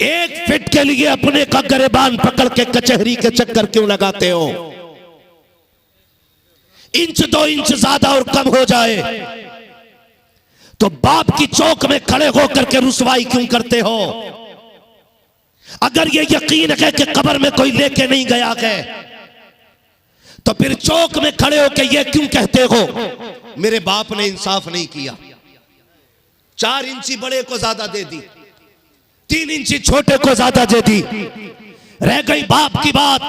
एक फिट के लिए अपने का गरेबान पकड़ के कचहरी के चक्कर क्यों लगाते हो? इंच 2 इंच ज्यादा और कम हो जाए तो बाप की चौक में खड़े होकर के रुसवाई क्यों करते हो? अगर ये यकीन है कि कब्र में कोई लेके नहीं गया है तो फिर चौक में खड़े होकर ये क्यों कहते हो मेरे बाप ने इंसाफ नहीं किया? 4 इंची बड़े को ज्यादा दे दी, 3 इंची छोटे को ज्यादा दे दी, रह गई बाप की बात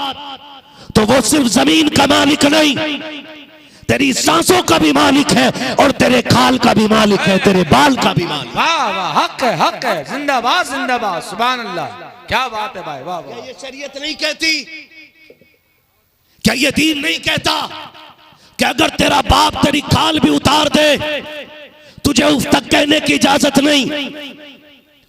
तो वो सिर्फ जमीन का मालिक नहीं, तेरी सांसों का भी मालिक है और तेरे खाल का भी मालिक है, तेरे बाल का भी मालिक। वाह वाह, हक है, जिंदाबाद जिंदाबाद, सुभान अल्लाह, क्या बात है भाई, वाह वाह। क्या ये शरीयत नहीं कहती, क्या ये दीन नहीं कहता कि अगर तेरा बाप तेरी खाल भी उतार दे तुझे उस तक कहने की इजाजत नहीं?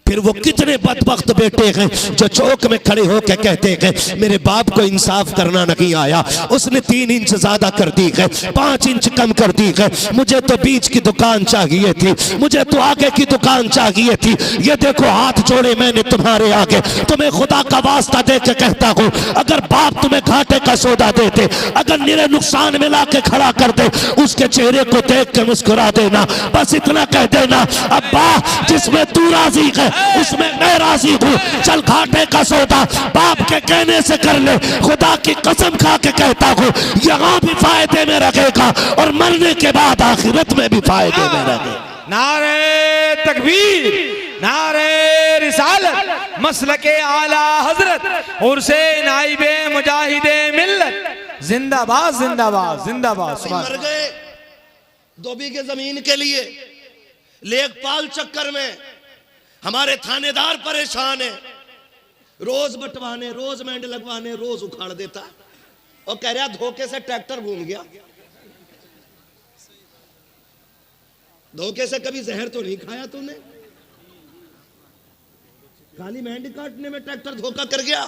फिर वो कितने बदबख्त बेटे हैं जो चौक में खड़े होकर कहते हैं मेरे बाप को इंसाफ करना नहीं आया, उसने 3 इंच ज्यादा कर दी है, 5 इंच कम कर दी है, मुझे तो बीच की दुकान चाहिए थी, मुझे तो आगे की दुकान चाहिए थी। ये देखो हाथ जोड़े मैंने तुम्हारे आगे, तुम्हें खुदा का वास्ता दे के कहता हूँ अगर बाप तुम्हें घाटे का सौदा देते, अगर निरे नुकसान में ला के खड़ा कर दे, उसके चेहरे को देख के मुस्कुरा देना, बस इतना कह देना अब्बा जिसमें तू राजी है उसमें मैं राजी हूँ, चल घाटे का सौदा बाप के कहने से कर ले। खुदा की कसम खा के कहता हूँ यहाँ भी फायदे में रहेगा और मरने के बाद आखिरत में भी फायदे में रहेगा। नारे तकबीर, नारे रिसालत, मसलके आला हजरत उर्से नाइबे मुजाहिदे मिल्लत, जिंदाबाद जिंदाबाद जिंदाबाद। मर गए 2 बीघे जमीन के लिए, लेखपाल चक्कर में हमारे थानेदार परेशान है, रोज बंटवाने, रोज मेंढ लगवाने, रोज उखाड़ देता और कह रहा धोखे से ट्रैक्टर घूम गया। धोखे से कभी जहर तो नहीं खाया तूने? काली मेंढ काटने में ट्रैक्टर धोखा कर गया,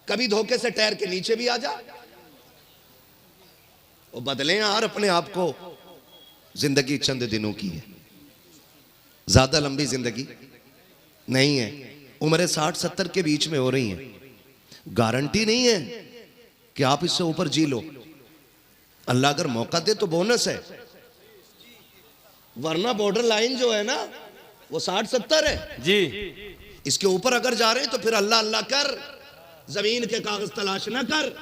कभी धोखे से टायर के नीचे भी आ जा। और बदले यार अपने आप को, जिंदगी चंद दिनों की है, ज्यादा लंबी जिंदगी नहीं है। उम्रें 60-70 के बीच में हो रही हैं, गारंटी नहीं है कि आप इससे ऊपर जी लो। अल्लाह अगर मौका दे तो बोनस है, वरना बॉर्डर लाइन जो है ना वो 60-70 है जी। इसके ऊपर अगर जा रहे हैं तो फिर अल्लाह अल्लाह कर, जमीन के कागज तलाश ना कर।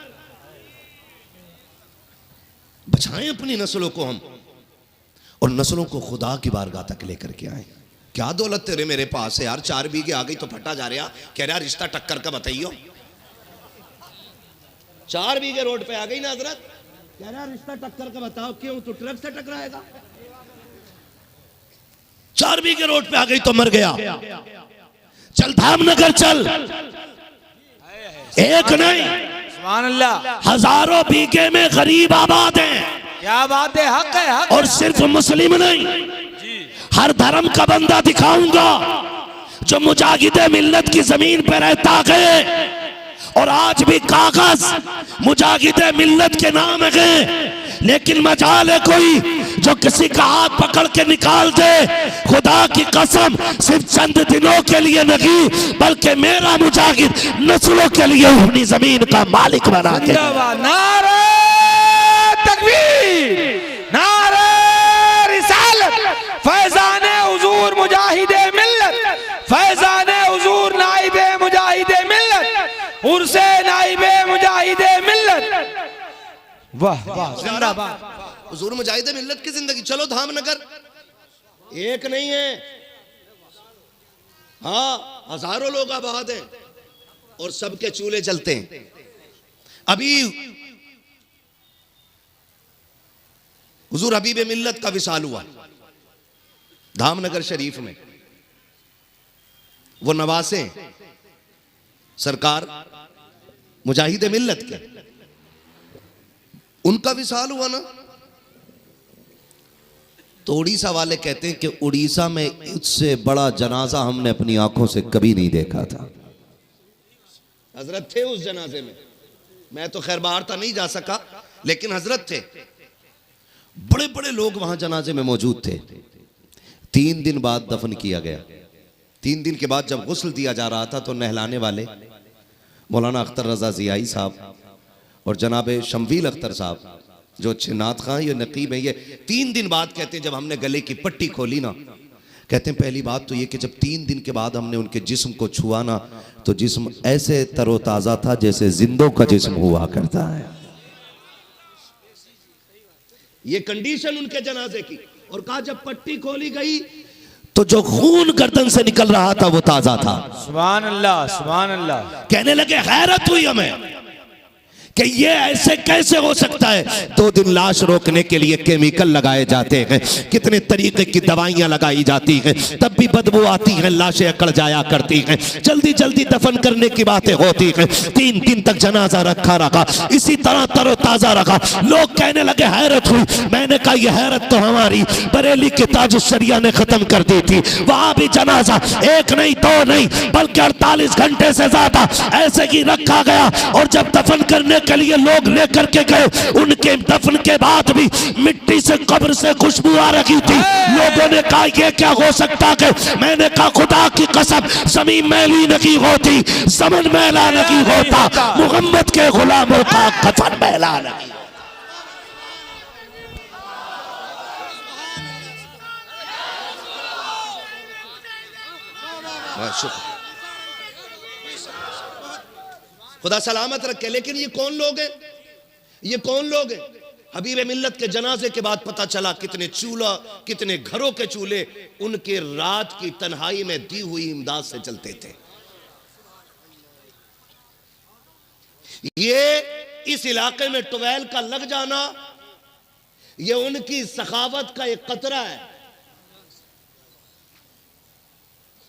बचाएं अपनी नस्लों को हम और नस्लों को खुदा की बारगाह तक लेकर के आए। क्या दौलत तेरे मेरे पास है यार, 4 बीघे आ गई तो फटा जा रहा, कह रहा रिश्ता टक्कर का बताइयो। 4 बीघे रोड पे आ गई ना हजरत, कह रहा रिश्ता टक्कर का बताओ, क्यों तू ट्रक से टकराएगा? 4 बीघे रोड पे आ गई तो मर गया। चल धामनगर चल, एक नहीं सुभान अल्लाह, हजारों बीघे में गरीब आबाद हैं। क्या बात है, हक है, हक। और सिर्फ मुस्लिम नहीं, हर धर्म का बंदा दिखाऊंगा जो मुजाहिदे मिल्लत की जमीन पर रहता है और आज भी कागज मुजाहिदे मिल्लत के नाम है, लेकिन मजाल है कोई जो किसी का हाथ पकड़ के निकाल दे। खुदा की कसम सिर्फ चंद दिनों के लिए नहीं बल्कि मेरा मुजाहिद नस्लों के लिए अपनी जमीन का मालिक बना के। नारे तकबीर, नारे रिसालत, फैजाने हुजूर मुजाहिदे मिल्लत, फैजाने हुजूर नाइबे मुजाहिदे मिल्लत, उर्से नाइबे मुजाहिदे मिल्लत। वाह वाह, जिंदाबाद हुजूर मुजाहिदे मिल्लत की जिंदगी। चलो धामनगर एक नहीं है, हाँ हजारों लोग आबाद हैं और सबके चूल्हे जलते हैं। अभी हुजूर हबीब मिल्लत का विसाल हुआ धामनगर शरीफ में, वो नवासे सरकार मुजाहिद मिल्लत के, उनका विसाल हुआ ना, तो उड़ीसा वाले कहते हैं कि उड़ीसा में इससे बड़ा जनाजा हमने अपनी आंखों से कभी नहीं देखा था। हजरत थे उस जनाजे में, मैं तो खैर बाहर था नहीं जा सका, लेकिन हजरत थे, बड़े बड़े लोग वहां जनाजे में मौजूद थे। 3 दिन बाद दफन किया गया। 3 दिन के बाद जब गुस्ल दिया जा रहा था तो नहलाने वाले मौलाना अख्तर रजा जियाई साहब और जनाब शमवील अख्तर साहब जो अच्छे नात खां ये नकीब है, ये 3 दिन बाद कहते हैं जब हमने गले की पट्टी खोली ना, कहते हैं पहली बात तो ये कि जब 3 दिन के बाद हमने उनके जिस्म को छुआ ना तो जिस्म ऐसे तरोताज़ा था जैसे जिंदों का जिस्म हुआ करता है। ये कंडीशन उनके जनाजे की। और कहा जब पट्टी खोली गई तो जो खून गर्दन से निकल रहा था वो ताजा था। सुभान अल्लाह, सुभान अल्लाह। कहने लगे हैरत हुई हमें कि ये ऐसे कैसे हो सकता है। 2 दिन लाश रोकने के लिए केमिकल लगाए जाते हैं, कितने तरीके की दवाइयां लगाई जाती हैं, तब भी बदबू आती है, लाशें अकड़ जाया करती हैं, जल्दी जल्दी दफन करने की बातें होती हैं। 3 दिन तक जनाजा रखा इसी तरह तरोताजा रखा। लोग कहने लगे हैरत हुई। मैंने कहा ये हैरत तो हमारी बरेली के ताज शरिया ने खत्म कर दी थी। वहां भी जनाजा 1 नहीं 2 नहीं बल्कि 48 घंटे से ज्यादा ऐसे ही रखा गया। और जब दफन करने के लिए लोग लेकर के गए, उनके दफन के बाद भी मिट्टी से कब्र से खुशबू आ रही थी। लोगों ने कहा ये क्या हो सकता है। मैंने कहा खुदा की कसम ज़मीन मैली नहीं होती, ज़मन मैला नहीं होता, मोहम्मद के गुलामों का कफन मैला नहीं। खुदा सलामत रखे। लेकिन ये कौन लोग हैं, ये कौन लोग हैं। हबीब मिल्लत के जनाजे के बाद पता चला कितने चूल्हा, कितने घरों के चूल्हे उनके रात की तन्हाई में दी हुई इमदाद से चलते थे। ये इस इलाके में ट्वेल का लग जाना ये उनकी सखावत का एक कतरा है।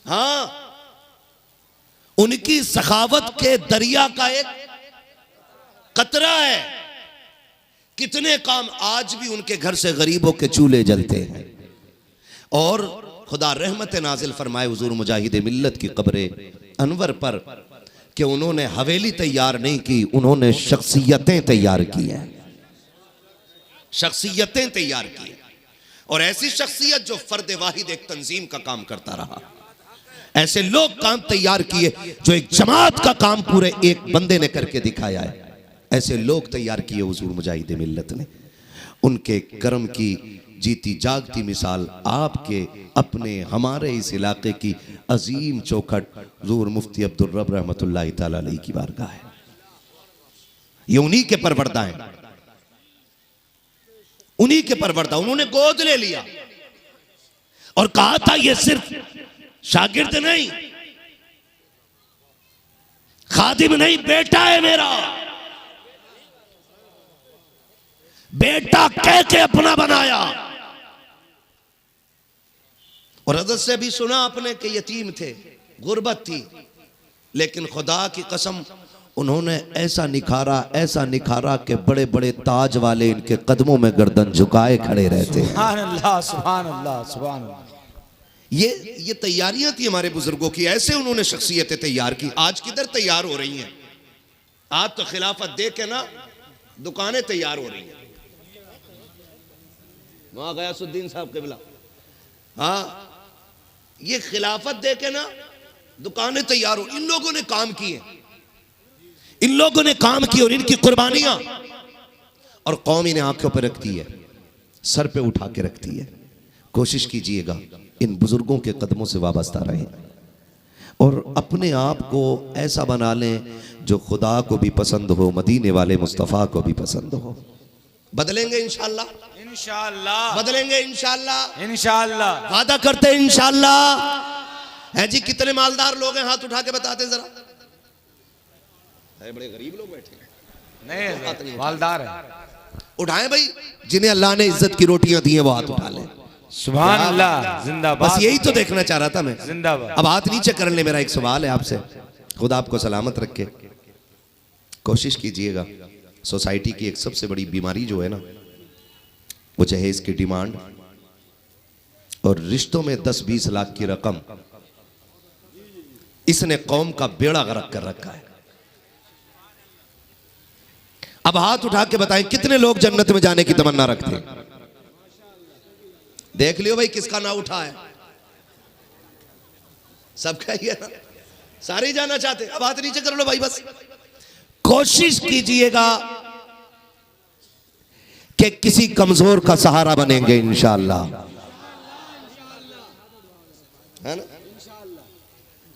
हाँ, उनकी सखावत के दरिया का एक कतरा है। कितने काम आज भी उनके घर से गरीबों के चूल्हे जलते हैं। और खुदा रहमत नाजिल फरमाए हुजूर मुजाहिद मिल्लत की कब्र अनवर पर कि उन्होंने हवेली तैयार नहीं की, उन्होंने शख्सियतें तैयार की हैं, शख्सियतें तैयार की। और ऐसी शख्सियत जो फर्द वाहिद एक तंजीम का काम करता रहा। ऐसे लोग काम तैयार किए जो एक जमात का काम पूरे एक बंदे ने करके दिखाया है। ऐसे लोग तैयार किए हुजूर मुजाहिद मिल्लत ने। उनके कर्म की जीती जागती मिसाल आपके अपने हमारे इस इलाके की अजीम चौखट हुजूर मुफ्ती अब्दुल रब रहमतुल्लाहि ताला अलैहि की बारगाह है। ये उन्हीं के परवरदा हैं, उन्हीं के परवरदा। उन्होंने गोद ले लिया और कहा था ये सिर्फ शागिर्द नहीं, खादिम नहीं, बेटा है मेरा। बेटा कह के अपना बनाया। और हज़रत से भी सुना आपने कि यतीम थे, गुर्बत थी, लेकिन खुदा की कसम उन्होंने ऐसा निखारा कि बड़े बड़े ताज वाले इनके कदमों में गर्दन झुकाए खड़े रहते हैं। सुभान अल्लाह, सुभान अल्लाह, सुभान अल्लाह। ये तैयारियां थी हमारे बुजुर्गों की। ऐसे उन्होंने शख्सियतें तैयार की। आज किधर तैयार हो रही हैं। आज तो खिलाफत दे के ना दुकानें तैयार हो रही हैं। वहां गयासुद्दीन साहब किबला, हाँ, ये खिलाफत दे के ना दुकानें तैयार हो। इन लोगों ने काम किए, इन लोगों ने काम किए और इनकी कुर्बानियां और कौम इन्हें आंखों पर रखती है, सर पे उठा के रखती है। कोशिश कीजिएगा इन बुजुर्गों के कदमों से वाबस्ता रहें और अपने आप को ऐसा बना लें जो खुदा को भी पसंद हो, मदीने वाले मुस्तफ़ा को भी पसंद हो। बदलेंगे इंशाअल्लाह, इंशाअल्लाह बदलेंगे इंशाअल्लाह, इंशाअल्लाह। वादा करते हैं इंशाअल्लाह। है जी, कितने मालदार लोग हैं, हाथ उठा के बताते जरा। बड़े गरीब लोग बैठे हैं, नहीं मालदार है, उठाएं भाई। जिन्हें अल्लाह ने इज्जत की रोटियां दी हैं वो हाथ उठा लें। सुभान अल्लाह, जिंदाबाद। बस यही तो देखना चाह रहा था मैं। जिंदाबाद। अब हाथ नीचे कर ले। मेरा एक सवाल है आपसे, खुदा आपको सलामत रखे। कोशिश कीजिएगा, सोसाइटी की एक सबसे बड़ी बीमारी जो है ना वो जहेज की डिमांड और रिश्तों में 10-20 लाख की रकम, इसने कौम का बेड़ा गर्क कर रखा है। अब हाथ उठा के बताएं कितने लोग जन्नत में जाने की तमन्ना रखते हैं। देख लियो भाई किसका ना उठा है। सबका ही है ना, सारे ही जाना चाहते। अब हाथ नीचे कर लो भाई, बस कोशिश कीजिएगा कि किसी कमजोर का सहारा बनेंगे इंशाअल्लाह, है ना,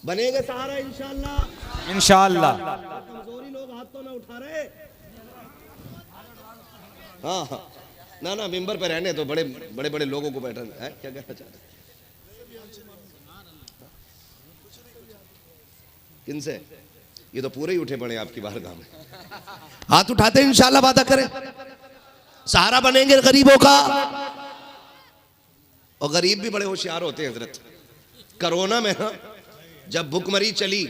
बनेंगे सहारा इंशाअल्लाह। इंशाअल्लाह। कमजोरी लोग हाथ तो ना उठा रहे। हाँ हाँ, ना ना, मिंबर पे रहने तो बड़े बड़े बड़े लोगों को बैठा है। क्या कहना चाहते किनसे? ये तो पूरे ही उठे पड़े आपकी बारगाह में। हाथ उठाते इंशाअल्लाह, वादा करें सहारा बनेंगे गरीबों का। और गरीब भी बड़े होशियार होते हैं हजरत। कोरोना में ना जब भुखमरी चली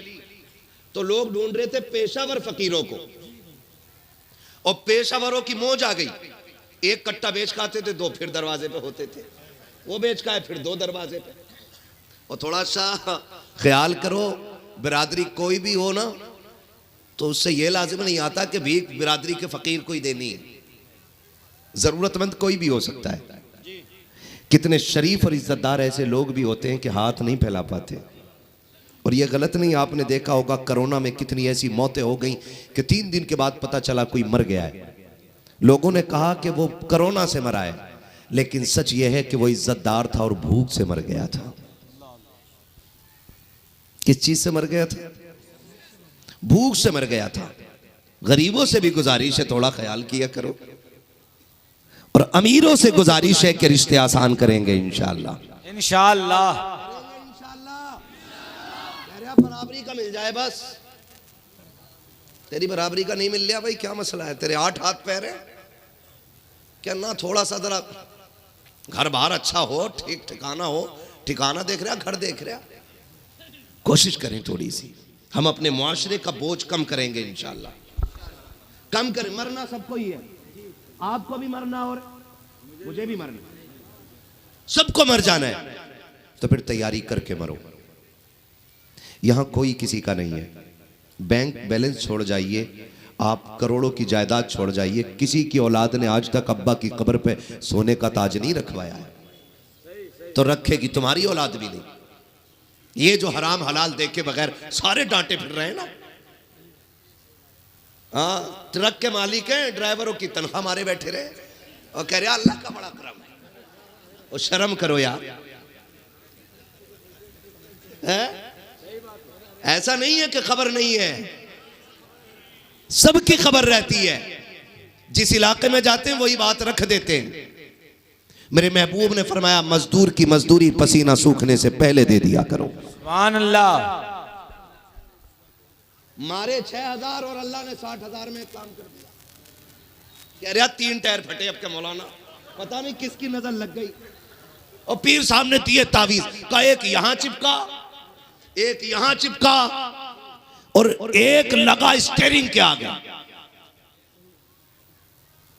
तो लोग ढूंढ रहे थे पेशावर फकीरों को, और पेशावरों की मौज आ गई। एक कट्टा बेच खाते थे, दो फिर दरवाजे पे होते थे, वो बेच खाए फिर दो दरवाजे पे। और थोड़ा सा ख्याल करो, बिरादरी कोई भी हो ना तो उससे ये लाजिम नहीं आता कि भीख बिरादरी के फकीर को ही देनी है, जरूरतमंद कोई भी हो सकता है। कितने शरीफ और इज्जतदार ऐसे लोग भी होते हैं कि हाथ नहीं फैला पाते। और ये गलत नहीं, आपने देखा होगा कोरोना में कितनी ऐसी मौतें हो गई कि 3 दिन के बाद पता चला कोई मर गया है। लोगों ने कहा कि वो कोरोना से मरा है, लेकिन सच ये है कि वो इज्जतदार था और भूख से मर गया था। किस चीज से मर गया था? भूख से मर गया था। गरीबों से भी गुजारिश है थोड़ा ख्याल किया करो, और अमीरों से गुजारिश है कि रिश्ते आसान करेंगे इंशाअल्लाह। इंशाअल्लाह। बराबरी का मिल जाए बस। तेरी बराबरी का नहीं मिल लिया भाई, क्या मसला है? तेरे 8 हाथ पैर है क्या ना? थोड़ा सा जरा घर बाहर अच्छा हो, ठीक ठिकाना हो। ठिकाना देख रहा, घर देख रहा। कोशिश करें थोड़ी सी, हम अपने मुआशरे का बोझ कम करेंगे इंशाअल्लाह। कम करें। मरना सबको ही है, आपको भी मरना और मुझे भी मरना, सबको मर जाना है। तो फिर तैयारी करके मरो। यहां कोई किसी का नहीं है। बैंक बैलेंस छोड़ जाइए, आप करोड़ों की जायदाद छोड़ जाइए, किसी की औलाद ने आज तक अब्बा की कब्र पे सोने का ताज नहीं रखवाया है, तो रखेगी तुम्हारी औलाद भी नहीं। ये जो हराम हलाल देख के बगैर सारे डांटे फिर रहे हैं ना। हाँ, ट्रक के मालिक हैं, ड्राइवरों की तनख्वाह मारे बैठे रहे और कह रहे अल्लाह का बड़ा करम है। और शर्म करो यार, है? ऐसा नहीं है कि खबर नहीं है, सबकी खबर रहती है। जिस इलाके में जाते हैं वही बात रख देते हैं। मेरे महबूब ने फरमाया, मजदूर की मजदूरी पसीना सूखने से पहले दे दिया करो। सुभान अल्लाह। मारे 6000 और अल्लाह ने 60,000 में काम कर दिया। कह रहा 3 टायर फटे अब के मौलाना, पता नहीं किसकी नजर लग गई। और पीर साहब ने दिए तावीज का, एक यहां चिपका, एक यहां चिपका, और एक लगा स्टीयरिंग के आगे।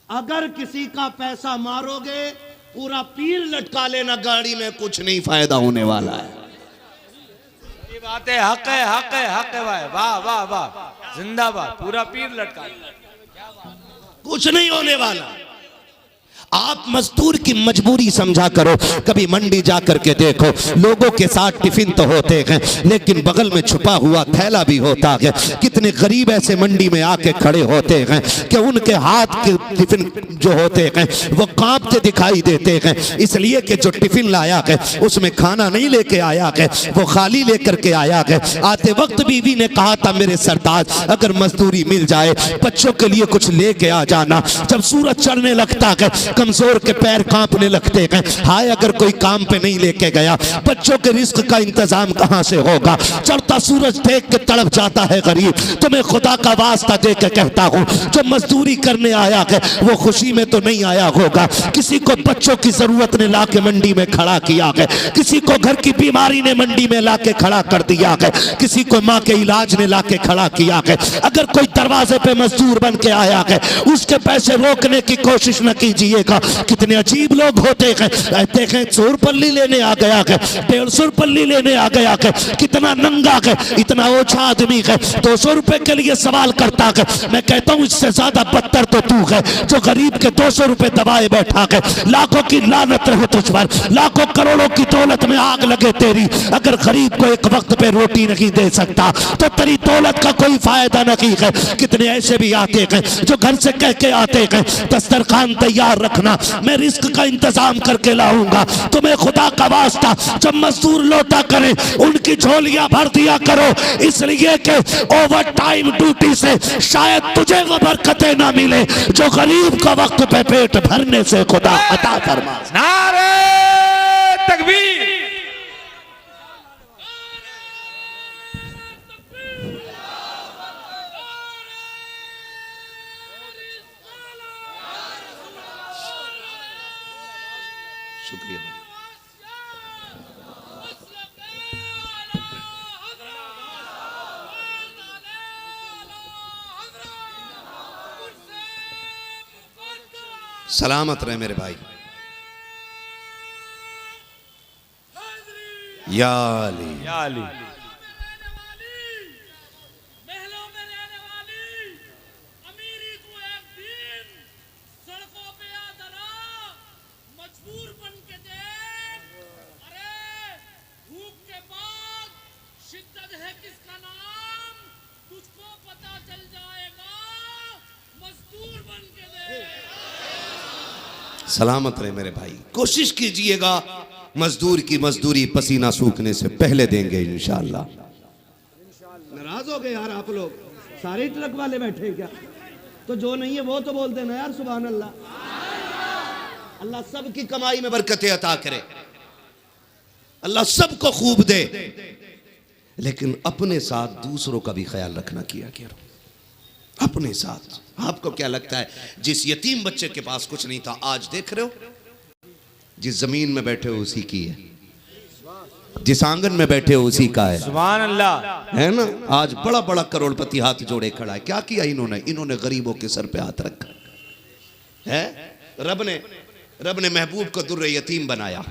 अगर किसी का पैसा मारोगे, पूरा पीर लटका लेना गाड़ी में, कुछ नहीं फायदा होने वाला है। ये बात है, हक है, हक है, हक है भाई। वाह वाह वाह, जिंदाबाद। पूरा पीर लटका, कुछ नहीं होने वाला। आप मजदूर की मजबूरी समझा करो। कभी मंडी जा करके देखो, लोगों के साथ टिफिन तो होते हैं, लेकिन बगल में छुपा हुआ थैला भी होता है। कितने गरीब ऐसे मंडी में आके खड़े होते हैं कि उनके हाथ के टिफिन जो होते हैं वो कांपते दिखाई देते हैं, इसलिए कि जो टिफिन लाया है उसमें खाना नहीं लेके आया है, वो खाली लेकर के आया है। आते वक्त बीवी ने कहा था, मेरे सरताज अगर मजदूरी मिल जाए बच्चों के लिए कुछ लेके आ जाना। जब सूरज चढ़ने लगता है, कमजोर के पैर कांपने लगते हैं, हाय अगर कोई काम पे नहीं लेके गया, बच्चों के रिस्क का इंतजाम कहां से होगा। चढ़ता सूरज देख के तड़प जाता है गरीब। तो मैं खुदा का वास्ता दे के कहता हूं, जो मजदूरी करने आया है वो खुशी में तो नहीं आया होगा। किसी को बच्चों की जरूरत ने ला के मंडी में खड़ा किया है, किसी को घर की बीमारी ने मंडी में ला के खड़ा कर दिया है, किसी को माँ के इलाज ने ला के खड़ा किया है। अगर कोई दरवाजे पे मजदूर बन के आया है, उसके पैसे रोकने की कोशिश न कीजिएगा। कितने अजीब लोग होते हैं, देखें 100 पल्ली लेने आ गया है, 150 पल्ली लेने आ गया है, कितना नंगा है, इतना ओछा आदमी है, 200 रुपए के लिए सवाल करता है। मैं कहता हूं इससे ज्यादा बदतर तो तू है जो गरीब के 200 रुपए दबाए बैठा है। लाखों की लानत रहे तुझ पर, लाखों करोड़ों की दौलत में आग लगे तेरी, अगर गरीब को एक वक्त पे रोटी नहीं दे सकता तो तेरी दौलत का कोई फायदा नहीं है। कितने ऐसे भी आते हैं जो घर से कह के आते हैं दस्तरखान तैयार रखना, मैं रिस्क का इंतजाम करके लाऊंगा, तुम्हें खुदा का वास्ता जब मजदूर लौटा करें उनकी झोलियां भर दिया करो, इसलिए कि ओवर टाइम ड्यूटी से शायद तुझे वो बरकतें ना मिले जो गरीब का वक्त पे पेट भरने से खुदा अता फरमा। नारे तकबीर। शुक्रिया। सलामत रहे मेरे भाई। या अली या अली। महलों में रहने वाली अमीरी को एक दिन सड़कों पे आदरा मजबूर बन के देख। अरे भूख के बाद शिद्दत है किसका नाम, तुझको पता चल जाएगा, मजदूर बन के देख। सलामत रहे मेरे भाई। कोशिश कीजिएगा मजदूर की मजदूरी पसीना सूखने से पहले देंगे इंशाअल्लाह। नाराज हो गए यार आप लोग, सारे ट्रक वाले बैठे क्या? तो जो नहीं है वो तो बोल देना यार सुभान अल्लाह। अल्लाह सबकी कमाई में बरकतें अता करे, अल्लाह सबको खूब दे, लेकिन अपने साथ दूसरों का भी ख्याल रखना किया करो। अपने साथ आपको क्या लगता है जिस यतीम बच्चे के पास कुछ नहीं था, आज देख रहे हो जिस जमीन में बैठे हो उसी की है, जिस आंगन में बैठे हो उसी का है। सुभान अल्लाह। है ना? आज बड़ा बड़ा करोड़पति हाथ जोड़े खड़ा है। क्या किया इन्होंने गरीबों के सर पे हाथ रखा है। रब ने महबूब को दुर्रे यतीम बनाया।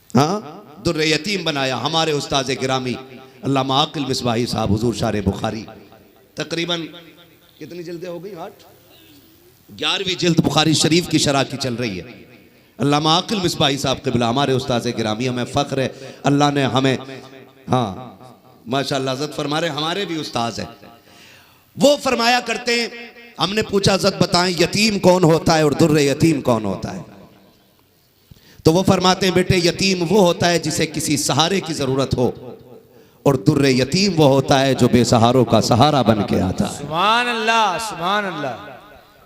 हाँ, दुर्रे यतीम बनाया। हमारे उस्ताद गिरामी अल्लामा आकिल मिसबाही साहब हुजूर शारे बुखारी, तकरीबन कितनी जिल्दें हो गई? 11वीं जिल्द बुखारी शरीफ की शरह की चल रही है। अल्लामा आकिल मिसबाही साहब क़िबला हमारे उस्ताद गिरामी, हमें फ़ख्र है अल्लाह ने हमें, हाँ माशाअल्लाह इज़्ज़त फरमा रहे, हमारे भी उस्ताद हैं। वो फरमाया करते हैं, हमने पूछा इज़्ज़त बताएं यतीम कौन होता है और दुर्रे यतीम कौन होता है? तो वो फरमाते हैं बेटे यतीम वो होता है जिसे किसी सहारे की ज़रूरत हो, और दुर्रे यतीम वो होता है जो बेसहारों का सहारा बन के आता है। सुभान अल्लाह, सुभान अल्लाह।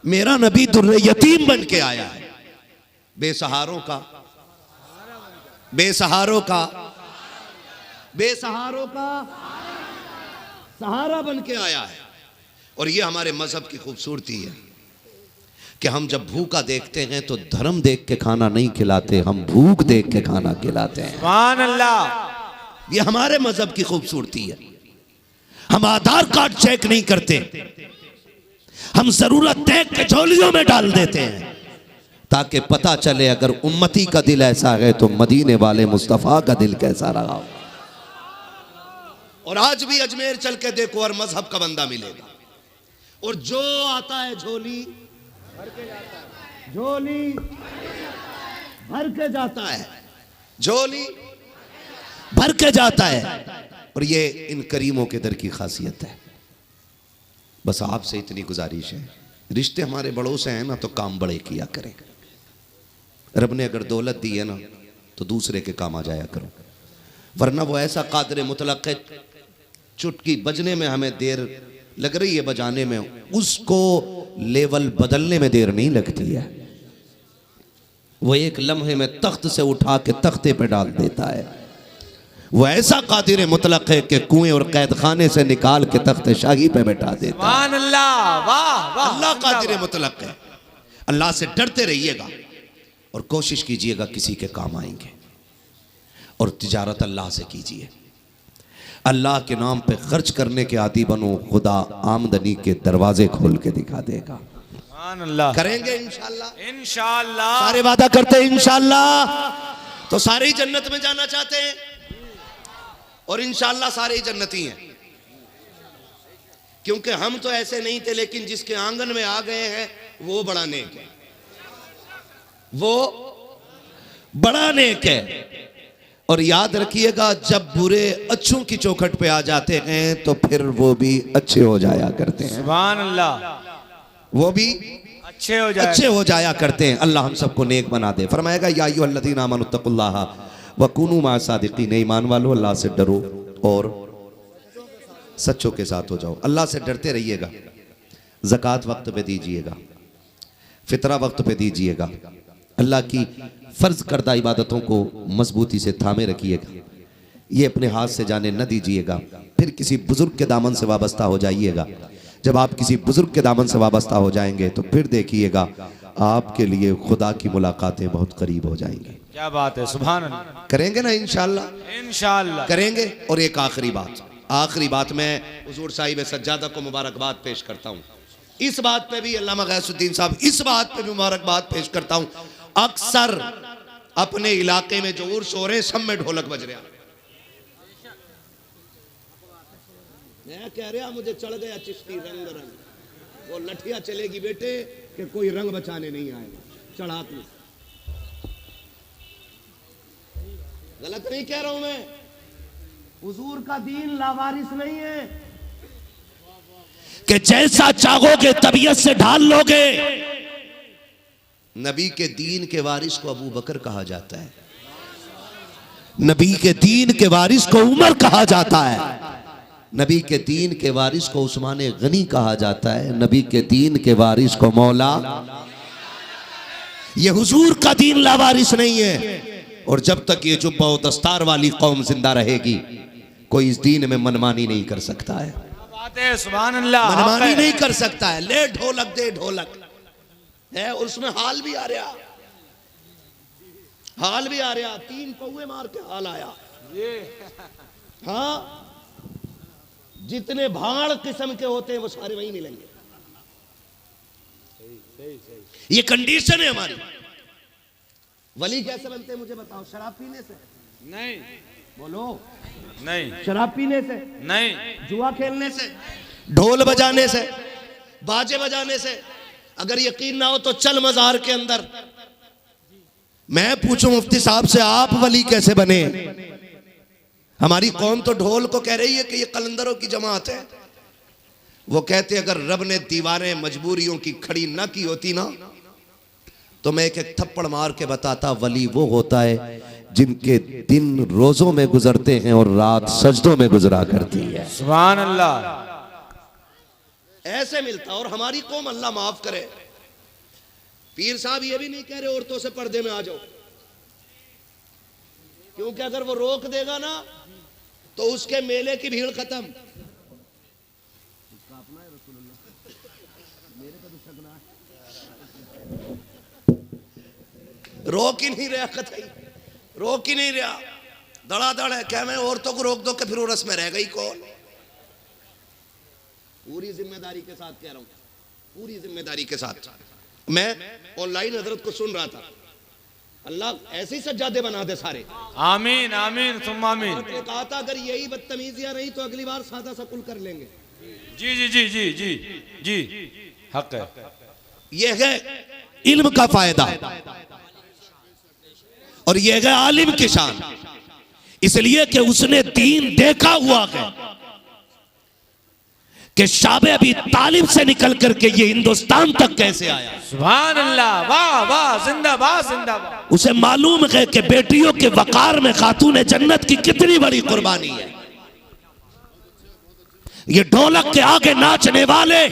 मेरा नबी दुर्रे यतीम बन के आया है, बेसहारों का सहारा बन के आया है। और ये हमारे मजहब की खूबसूरती है कि हम जब भूखा देखते हैं तो धर्म देख के खाना नहीं खिलाते, हम भूख देख के खाना खिलाते हैं। सुभान अल्लाह। ये हमारे मजहब की खूबसूरती है। हम आधार कार्ड चेक नहीं करते, हम जरूरत देख के झोलियों में डाल देते हैं ताकि पता चले अगर उम्मती का दिल ऐसा है तो मदीने वाले मुस्तफ़ा का दिल कैसा रहा हो। और आज भी अजमेर चल के देखो और मजहब का बंदा मिलेगा, और जो आता है झोली भर के जाता है, झोली भर के जाता है, झोली भर के जाता है। और ये इन करीमों के दर की खासियत है। बस आपसे इतनी गुजारिश है, रिश्ते हमारे बड़ों से हैं ना तो काम बड़े किया करें। रब ने अगर दौलत दी है ना तो दूसरे के काम आ जाया करो, वरना वो ऐसा कादिर मुतलक है, चुटकी बजने में हमें देर लग रही है बजाने में, उसको लेवल बदलने में देर नहीं लगती है। वो एक लम्हे में तख्त से उठा के तख्ते पे डाल देता है। वो ऐसा कादिर मुतलक है कि कुएं और कैद खाने से निकाल के तख्त शाही पे बैठा देता है। सुभान अल्लाह, वाह वाह। अल्लाह कादिर मुतलक है। अल्लाह से डरते रहिएगा और कोशिश कीजिएगा किसी के काम आएंगे, और तिजारत अल्लाह से कीजिए। अल्लाह के नाम पे खर्च करने के आदी बनो, खुदा आमदनी के दरवाजे खोल के दिखा देगा। सुभान अल्लाह। करेंगे इंशाल्लाह, इंशाअल्लाह। सारे वादा करते हैं इंशाल्लाह। तो सारे ही जन्नत में जाना चाहते हैं और इंशाल्लाह सारे ही जन्नती हैं, क्योंकि हम तो ऐसे नहीं थे, लेकिन जिसके आंगन में आ गए हैं वो बड़ा नेक है, वो बड़ा नेक है। और याद रखिएगा, जब बुरे अच्छों की चौखट पे आ जाते हैं तो फिर वो भी अच्छे हो जाया करते हैं। सुभान अल्लाह। वो भी अच्छे हो जाया करते हैं। अल्लाह हम सबको नेक बना दे। फरमाएगा या अय्युहल्लज़ीना आमनुत्तकुल्लाह व कूनू मअस सादिकीन, ईमान वालों अल्लाह से डरो और सच्चों के साथ हो जाओ। अल्लाह से डरते रहिएगा, ज़कात वक्त पे दीजिएगा, फितरा वक्त पे दीजिएगा, अल्लाह की फ़र्ज करदा इबादतों को मजबूती से थामे रखिएगा, ये अपने हाथ से जाने न दीजिएगा। फिर किसी बुजुर्ग के दामन से वाबस्ता हो जाइएगा। जब आप किसी बुजुर्ग के दामन से वाबस्ता हो जाएंगे तो फिर देखिएगा आपके लिए खुदा की मुलाकातें बहुत करीब हो जाएंगी। क्या बात है, सुभान अल्लाह। करेंगे ना इंशाअल्लाह? इंशाअल्लाह करेंगे। और एक आखिरी बात मैं हुजूर साहिब सज्जादा को मुबारकबाद पेश करता हूँ। इस बात पे भी अल्लामा गैसुद्दीन साहब, इस बात पे भी मुबारकबाद पेश करता हूँ। अक्सर अपने इलाके में जो उर्स हो रहे हैं सब में ढोलक बज रहा। मैं कह रहा मुझे चढ़ गया चिश्ती रंग रंग, वो लठिया चलेगी बेटे कि कोई रंग बचाने नहीं आएगा। चढ़ा तू, गलत नहीं कह रहा हूं मैं। हुजूर का दीन लावारिस नहीं है कि जैसा चाहोगे तबीयत से ढाल लोगे। नबी के दीन के वारिस को अबू बकर कहा जाता है, नबी के दीन के वारिस को उमर कहा जाता है, नबी के दीन के वारिस को उस्मान गनी कहा जाता है, नबी के दीन के वारिस को मौला। ये हुजूर का दीन लावारिस नहीं है। और जब तक ये जुब्बा और दस्तार वाली कौम जिंदा रहेगी, कोई इस दीन में मनमानी नहीं कर सकता है। बात है, सुभान अल्लाह। मनमानी नहीं कर सकता है। ले ढोलक दे ढोलक है, और उसमें हाल भी आ रहा, हाल भी आ रहा। 3 पौवे मार के हाल आया। हाँ, जितने भाड़ किस्म के होते हैं वो सारे वहीं मिलेंगे। ये कंडीशन है हमारी। वली कैसे बनते हैं मुझे बताओ? शराब पीने से नहीं, बोलो। नहीं, शराब पीने से नहीं, जुआ खेलने से, ढोल बजाने से, बाजे बजाने से। अगर यकीन ना हो तो चल मजार के अंदर, मैं पूछूं मुफ्ती साहब से, आप वली कैसे बने? हमारी कौम तो ढोल को कह रही है कि ये कलंदरों की जमात है। वो कहते अगर रब ने दीवारें मजबूरियों की खड़ी ना की होती ना, तो मैं एक थप्पड़ मार के बताता, वली वो होता है जिनके दिन रोजों में गुजरते हैं और रात सजदों में गुजरा करती है। सुभान अल्लाह। ऐसे मिलता। और हमारी कौम, अल्लाह माफ करे, पीर साहब ये भी नहीं कह रहे औरतों से पर्दे में आ जाओ, क्योंकि अगर वो रोक देगा ना तो उसके मेले की भीड़ खत्म। रोक ही नहीं रहा, कतई रोक ही नहीं रहा, धड़ाधड़ है। क्या मैं औरतों को रोक दो कि फिर वो रस्म में रह गई कौन? पूरी जिम्मेदारी के साथ कह रहा हूं, पूरी जिम्मेदारी के साथ। मैं ऑनलाइन हजरत को सुन रहा था, अल्लाह ऐसे ही सज्जादे बना दे सारे। आमीन आमीन सुम्मा आमीन। आपने कहा था अगर यही बदतमीजियां रही तो अगली बार सादा सा कुल कर लेंगे। जी जी जी जी जी जी, हक है। यह है इल्म का फायदा और यह है आलिम की शान, इसलिए कि उसने दीन देखा हुआ है कि शाबे अभी तालिब से निकल करके ये हिंदुस्तान तक कैसे आया। सुभान अल्लाह, वाह वाह, जिंदाबाद जिंदाबाद। उसे मालूम है कि बेटियों के वकार में खातून जन्नत की कितनी बड़ी कुर्बानी है। ये ढोलक के आगे नाचने वाले,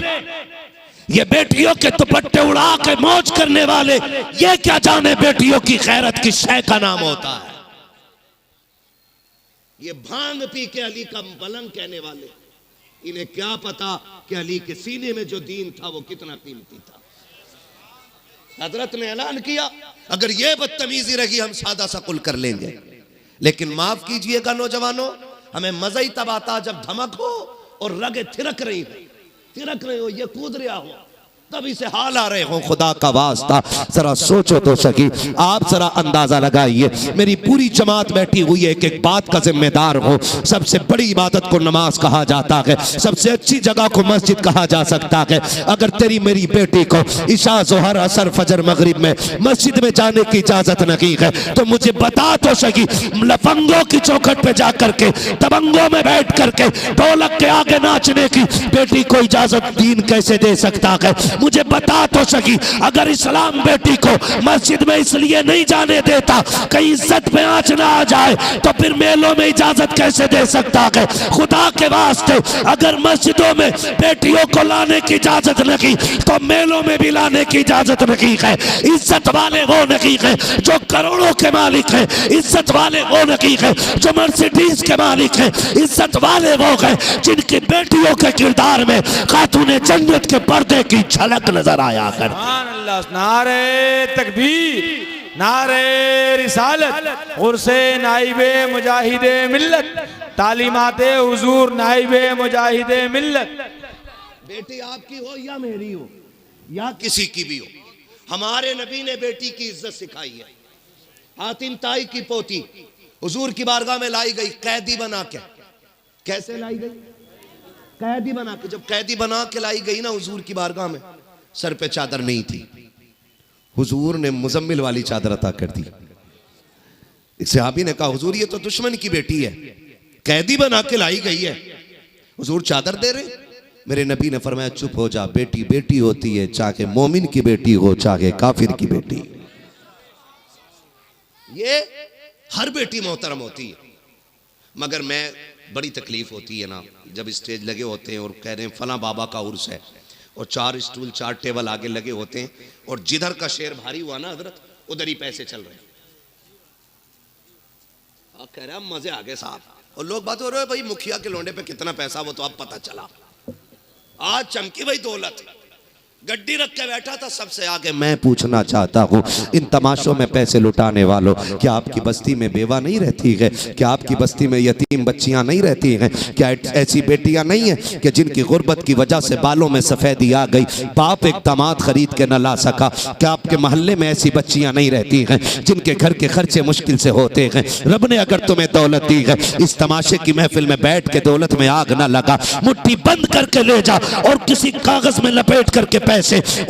ये बेटियों के दुपट्टे उड़ा के मौज करने वाले, ये क्या जाने बेटियों की खैरत की शय का नाम होता है। ये भांग पी के अली का बलंग कहने वाले, इन्हें क्या पता कि अली के सीने में जो दीन था वो कितना कीमती था। हजरत ने ऐलान किया अगर ये बदतमीजी रही हम सादा सा कुल कर लेंगे। लेकिन माफ कीजिएगा नौजवानों, हमें मजा ही तब आता जब धमक हो और रगे थिरक रही हो, ये कूद रहा हो, तभी से हाल आ रहे हो। खुदा का वास्ता जरा सोचो तो सकी, आप जरा अंदाजा लगाइए। मेरी पूरी जमात बैठी हुई है, एक बात का जिम्मेदार हो। सबसे बड़ी इबादत को नमाज कहा जाता है, सबसे अच्छी जगह को मस्जिद कहा जा सकता है। अगर तेरी मेरी बेटी को इशा जोहर असर फजर मगरिब में मस्जिद में जाने की इजाजत नहीं है तो मुझे बता तो सकी, लफंगों की चौखट पे जाकर के दबंगों में बैठ करके ढोलक के आगे नाचने की बेटी को इजाजत दीन कैसे दे सकता है? मुझे बता तो सकी, अगर इस्लाम बेटी को मस्जिद में इसलिए नहीं जाने देता कहीं इज्जत पे आंच ना आ जाए तो फिर मेलों में इजाजत कैसे दे सकता है? खुदा के वास्ते अगर मस्जिदों में बेटियों को लाने की इजाजत नहीं तो मेलों में भी लाने की इजाजत नहीं है। इज्जत वाले वो नहीं है जो करोड़ों के मालिक है, इज्जत वाले वो नहीं है जो मर्सिडीज के मालिक है, इज्जत वाले वो है जिनकी बेटियों के किरदार में खातूने जन्नत के पर्दे की झलक नजर आया कर। सुभान अल्लाह। नारे तकबीर, नारे रिसालत, उर्से नाइबे मुजाहिदे मिल्लत, तालीमाते हुजूर नाइबे मुजाहिदे मिल्लत। बेटी आपकी हो या मेरी हो या किसी की भी हो, हमारे नबी ने बेटी की इज्जत सिखाई है। हातिम ताई की पोती हुजूर की बारगाह में लाई गई कैदी बना के। कैसे लाई गई? कैदी बना के। जब कैदी बना के लाई गई ना हुजूर की बारगाह में, सर पे चादर नहीं थी, हुजूर ने मुजम्मिल वाली चादर अता कर दी। एक सहाबी ने कहा हुजूर ये तो दुश्मन की बेटी है, कैदी बना के लाई गई है, हुजूर चादर दे रहे? मेरे नबी ने फरमाया चुप हो जा, बेटी बेटी होती है, चाहे मोमिन की बेटी हो चाहे काफिर की बेटी। ये हर बेटी मोहतरम होती है, मगर मैं बड़ी तकलीफ होती है ना जब स्टेज लगे होते हैं और कह रहे हैं फला बाबा का उर्स है और 4 स्टूल 4 टेबल आगे लगे होते हैं और जिधर का शेर भारी हुआ ना हजरत उधर ही पैसे चल रहे हैं। आप कह रहे हैं मजे आ गए साहब, और लोग बात हो रहे हैं भाई मुखिया के लोंडे पे कितना पैसा वो तो अब पता चला। आज चमकी भाई दौलत, गड्डी रख के बैठा था सबसे आगे। मैं पूछना चाहता हूँ इन तमाशों में पैसे लुटाने वालों, क्या आपकी बस्ती में बेवा नहीं रहती है? क्या आपकी बस्ती में यतीम बच्चियां नहीं रहती हैं? क्या ऐसी बेटियां नहीं हैं कि जिनकी गुर्बत की वजह से बालों में सफेदी आ गई, बाप एक दामाद खरीद के न ला सका? क्या आपके मोहल्ले में ऐसी बच्चियां नहीं रहती हैं जिनके घर के खर्चे मुश्किल से होते हैं? रब ने अगर तुम्हें दौलत दी है, इस तमाशे की महफिल में बैठ के दौलत में आग न लगा, मुट्ठी बंद करके ले जा और किसी कागज में लपेट करके पैसे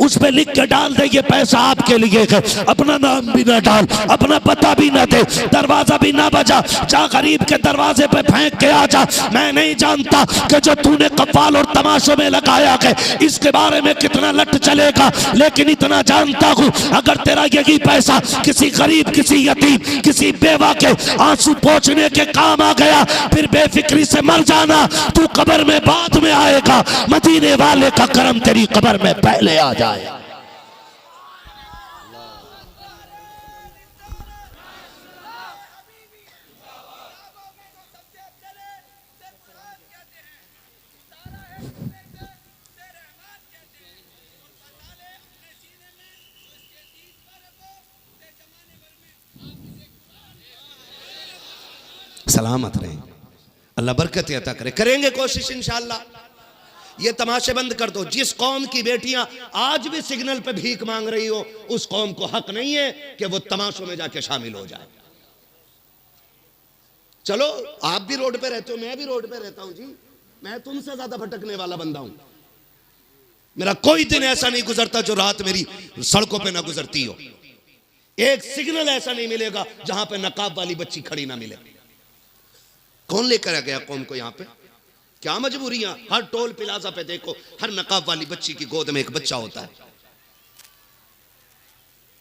उस पे लिख के डाल दे ये पैसा आपके लिए है। अपना नाम भी ना डाल, अपना पता भी ना दे, दरवाजा भी ना बजा, जा गरीब के दरवाजे पे फेंक के आ जा। मैं नहीं जानता कि जो तूने कव्वाल और तमाशों में लगाया है इसके बारे में कितना लट चलेगा, लेकिन इतना जानता हूं अगर तेरा यही पैसा किसी गरीब, किसी यतीम, किसी बेवा के आंसू पोंछने के काम आ गया, फिर बेफिक्री से मर जाना, तू कब्र में बाद में आएगा। मदीने वाले का करम तेरी कब्र में पहले आ जाए। सलामत रहे, अल्लाह बरकत अता करे। करेंगे कोशिश इंशाअल्लाह। ये तमाशे बंद कर दो। जिस कौम की बेटियां आज भी सिग्नल पे भीख मांग रही हो उस कौम को हक नहीं है कि वो तमाशों में जाके शामिल हो जाए। चलो आप भी रोड पे रहते हो, मैं भी रोड पे रहता हूं जी, मैं तुमसे ज्यादा भटकने वाला बंदा हूं। मेरा कोई दिन ऐसा नहीं गुजरता जो रात मेरी सड़कों पे ना गुजरती हो। एक सिग्नल ऐसा नहीं मिलेगा जहां पे नकाब वाली बच्ची खड़ी ना मिले। कौन लेकर आ गया कौम को यहाँ पे? क्या मजबूरियां? हर टोल प्लाजा पे देखो हर नकाब वाली बच्ची की गोद में एक बच्चा होता है।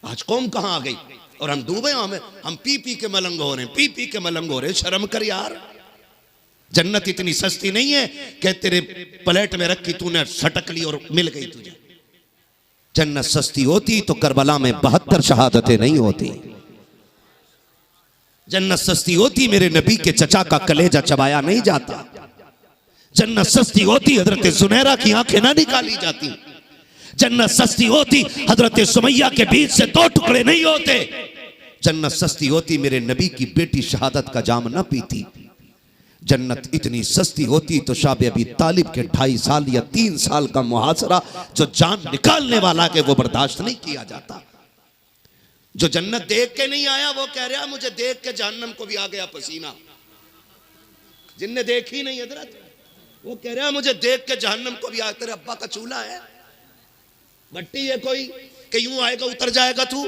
आज कौम कहां आ गई और हम डूबे हमें, हम पी पी के मलंग हो रहे हैं, पी पी के मलंग हो रहे हैं। शर्म कर यार, जन्नत इतनी सस्ती नहीं है कि तेरे प्लेट में रखी तूने सटक ली और मिल गई तुझे। जन्नत सस्ती होती तो करबला में 72 शहादतें नहीं होती। जन्नत सस्ती होती मेरे नबी के चचा का कलेजा चबाया नहीं जाता। जन्नत सस्ती होती हजरत सुनैरा की आंखें ना निकाली जाती। जन्नत सस्ती होती हजरत सुमैया के बीच से 2 टुकड़े नहीं होते। जन्नत सस्ती होती मेरे नबी की बेटी शहादत का जाम ना पीती। जन्नत इतनी सस्ती होती तो शाब अबी तालिब के 2.5 साल या 3 साल का मुहासरा जो जान निकालने वाला के वो बर्दाश्त नहीं किया जाता। जो जन्नत देख के नहीं आया वो कह रहा मुझे देख के जहन्नम को भी आ गया पसीना। जिनने देखी नहीं हजरत वो कह रहा मुझे देख के जहन्नम को भी आ। तेरे अब्बा का चूल्हा है, भट्टी है कोई कि यूं आएगा उतर जाएगा तू।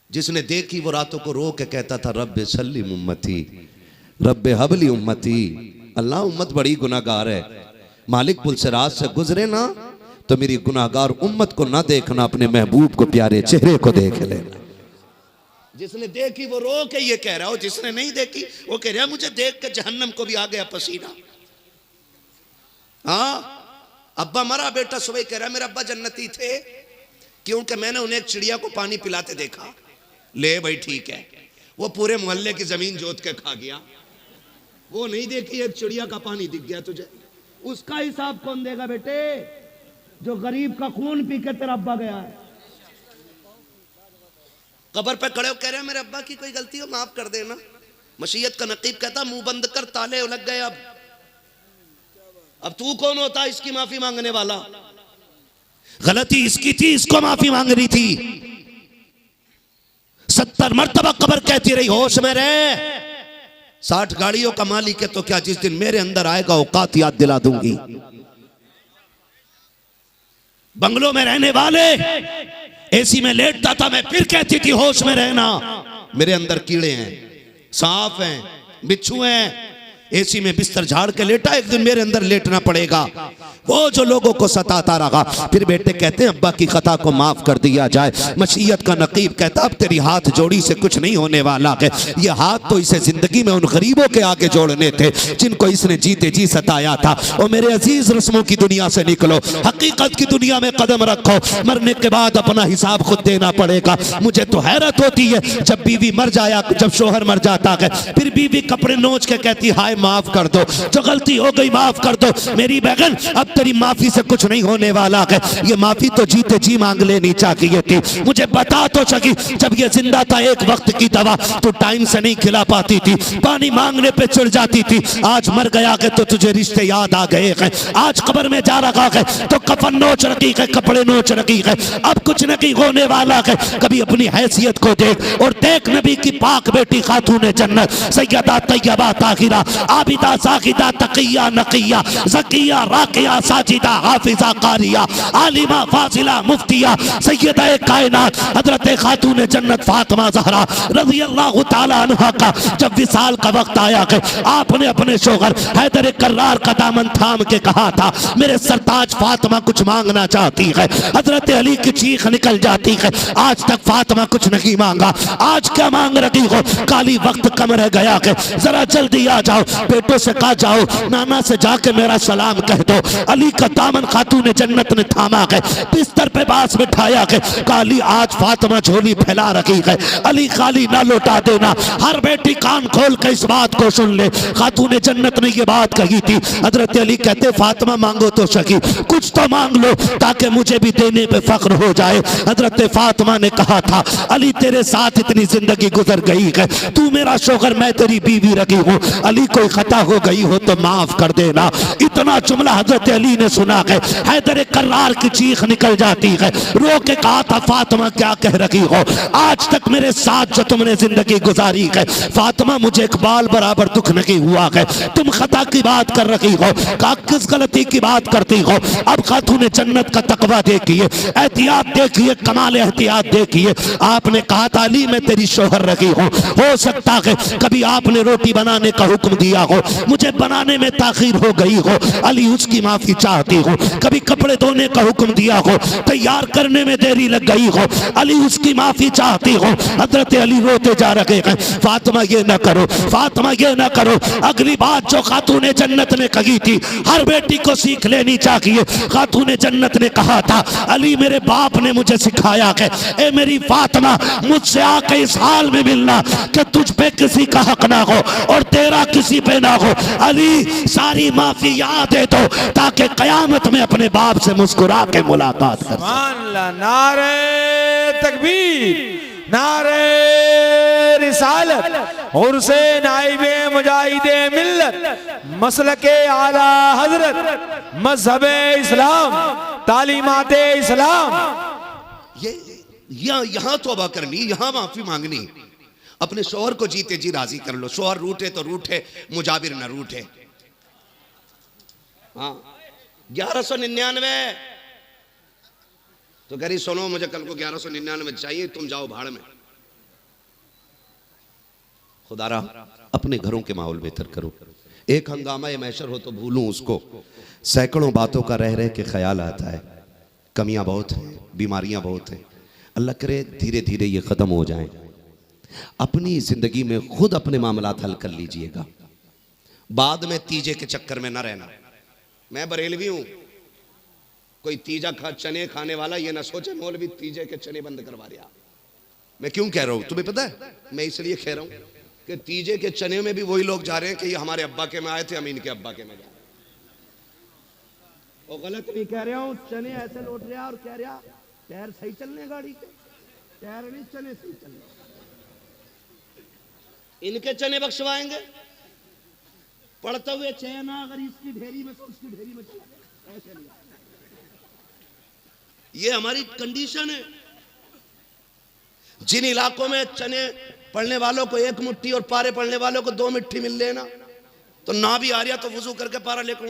जिसने देखी वो रातों को रो के कहता था रब्बे सल्लिम उम्मती, रब्बे हबली उम्मती। अल्लाह उम्मत बड़ी गुनाहगार है, मालिक पुल से रात से गुजरे ना तो मेरी गुनाहगार उम्मत को ना देखना, अपने महबूब को प्यारे चेहरे को देख लेना। जिसने देखी वो रो के ये कह रहा हो, जिसने नहीं देखी वो कह रहा मुझे देख के जहन्नम को भी आ गया पसीना। हाँ अब्बा मरा, बेटा सुबह कह रहा मेरे अब्बा जन्नती थे क्योंकि मैंने उन्हें एक चिड़िया को पानी पिलाते देखा। ले भाई ठीक है, वो पूरे मोहल्ले की जमीन जोत के खा गया। वो नहीं देखी एक चिड़िया का पानी दिख गया तुझे, उसका हिसाब कौन देगा बेटे? जो गरीब का खून पी के तेरा अब्बा गया है। कब्र पे खड़े हो कह रहे हैं मेरे अब्बा की कोई गलती हो माफ कर देना। मशीयत का नकीब कहता मुंह बंद कर, ताले लग गए। अब तू कौन होता इसकी माफी मांगने वाला? गलती इसकी थी, इसको माफी मांगनी थी। 70 मरतबा कब्र कहती रही होश में रहे। 60 गाड़ियों का मालिक है तो क्या, जिस दिन मेरे अंदर आएगा औकात याद दिला दूंगी। बंगलों में रहने वाले एसी में लेटता था, मैं फिर कहती थी होश में रहना। मेरे अंदर कीड़े हैं, सांप हैं, बिच्छू हैं। एसी में बिस्तर झाड़ के लेटा, एक दिन मेरे अंदर लेटना पड़ेगा। वो जो लोगों को सताता रहा, फिर बेटे कहते हैं अब्बा की खता को माफ कर दिया जाए। मशीयत का नकीब कहता अब तेरी हाथ जोड़ी से कुछ नहीं होने वाला है। ये हाथ तो इसे जिंदगी में उन गरीबों के आगे जोड़ने थे जिनको इसने जीते जी सताया था। और मेरे अजीज रस्मों की दुनिया से निकलो, हकीकत की दुनिया में कदम रखो। मरने के बाद अपना हिसाब खुद देना पड़ेगा। मुझे तो हैरत होती है जब बीवी मर जाया, जब शोहर मर जाता है, फिर बीवी कपड़े नोच के कहती हाय माफ कर दो, जो गलती हो गई माफ कर दो। मेरी बहन अब तेरी माफी से कुछ नहीं होने वाला है। ये माफी तो जीते जी मांग लेनी चाहिए थी। मुझे बता तो सकी, जब ये जिंदा था एक वक्त की दवा तो टाइम से नहीं खिला पाती थी, पानी मांगने पे चिढ़ जाती थी। आज मर गया है तो तुझे रिश्ते याद आ गए हैं। आज कब्र में जा रखा है तो कफन नोच रखी है, कपड़े नोच रखी है। अब कुछ नहीं होने वाला है। कभी अपनी हैसियत को देख और देख नबी की पाक बेटी खातून जन्नत सैयदा तैयबा ताहिरा आबिदा साकिदा तकिया नकिया ज़किया राकिया साजिदा हाफिजा कारिया आलिमा फाजिला मुफ्तिया सैयदा कायनात हजरत खातून जन्नत फातिमा ज़हरा रज़ी अल्लाह तआला अन्हा का जब विसाल का वक्त आया है, आपने अपने शोहर हैदर कर्रार का दामन थाम के कहा था मेरे सरताज फातिमा कुछ मांगना चाहती है। हजरत अली की चीख निकल जाती है, आज तक फातिमा कुछ नहीं मांगा, आज क्या मांग रही हो? काली वक्त कम रह गया है, जरा जल्दी आ जाओ। बेटों से कहा जाओ नाना से जाके मेरा सलाम कह दो। अली का दामन खातून जन्नत ने थामा है, बिस्तर पे बास बिठाया है। काली आज फातिमा झोली फैला रखी है, अली खाली ना लौटा देना। हर बेटी कान खोल के इस बात को सुन ले, खातून जन्नत ने ये बात कही थी। हजरत अली कहते फातिमा मांगो तो सकी, कुछ तो मांग लो ताकि मुझे भी देने पे फख्र हो जाए। हजरत फातिमा ने कहा था अली तेरे साथ इतनी जिंदगी गुजर गई है, तू मेरा शोहर मैं तेरी बीवी रखी हूँ, अली कोई खता हो गई हो तो माफ कर देना। इतना जुमला हजरत अली ने सुना है, हैदर कर्रार की चीख निकल जाती है। रो के कहा था फातिमा क्या कह रही हो? आज तक मेरे साथ जो तुमने जिंदगी गुजारी है फातिमा मुझे एक बाल बराबर दुख नहीं हुआ है। तुम खता की बात कर रही हो, किस गलती की बात करती हो? अब खातून जन्नत का तकवा देखिए, एहतियात देखिए, कमाल एहतियात देखिए। आपने कहा था अली मैं तेरी शोहर रखी हूँ, हो सकता है कभी आपने रोटी बनाने का हुक्म दिया हो, मुझे बनाने में ताखीर हो गई हो, अली उसकी माफी चाहती हूँ। कभी कपड़े धोने का हुक्म दिया हो, तैयार करने में देरी लग गई हो, अली उसकी माफी चाहती हूँ। हजरत अली रोते जा रहे हैं, फातिमा ये ना करो, फातिमा ये ना करो। अगली बात जो खातून जन्नत ने कही थी हर बेटी को सीख लेनी चाहिए। खातून जन्नत ने कहा था अली मेरे बाप ने मुझे सिखाया है, ए मेरी फातिमा मुझसे आके इस हाल में मिलना कि तुझ पे किसी का हक ना हो और तेरा किसी पे ना हो। अली सारी माफी याद दे दो ताकि कयामत में अपने बाप से मुस्कुरा के मुलाकात कर। नारे तकबीर, नारे रिसालत उर्से नाइबे मुजाहिदे मिल्लत मसलके आला हजरत मजहबे इस्लाम तालीमाते इस्लाम। ये यहाँ तौबा करनी, यहाँ माफी मांगनी, अपने शौहर को जीते जी राजी कर लो। शौहर रूठे तो रूठे, मुजाबिर न रूठे। हाँ 1199 तो करी सुनो, मुझे कल को 1199 चाहिए, तुम जाओ भाड़ में। खुदारा अपने घरों के माहौल बेहतर करो। एक हंगामा मैशर हो तो भूलूं उसको, सैकड़ों बातों का रह रह के ख्याल आता है। कमियां बहुत हैं, बीमारियां बहुत हैं। अल्लाह करे धीरे धीरे ये ख़त्म हो जाएं। अपनी ज़िंदगी में खुद अपने मामलात हल कर लीजिएगा, बाद में तीजे के चक्कर में ना रहना। मैं बरेलवी हूँ, कोई तीजा चने खाने वाला ये ना सोचे मौलवी तीजे के चने बंद करवा दिया। मैं क्यों कह रहा हूँ तुम्हें पता है? मैं इसलिए कह रहा हूँ कि तीजे के चने में भी वही लोग जा रहे हैं कि ये हमारे अब्बा के में आए थे, हम इनके अब्बा के में जा रहे हैं। वो गलत नहीं कह रहा हूँ, चने ऐसे लौट रहा और कह रहा टायर सही चलने गाड़ी के, टायर नहीं चने सही चलने, इनके चने बख्शवाएंगे। पढ़ते हुए चना अगर इसकी ढेरी में तो उसकी ढेरी में चला ऐसे नहीं। ये हमारी कंडीशन है। जिन इलाकों में चने पढ़ने वालों को एक मुट्ठी और पारे पढ़ने वालों को 2 मुट्ठी मिल लेना, तो ना भी आ रहा तो वुजू करके पारा लेकर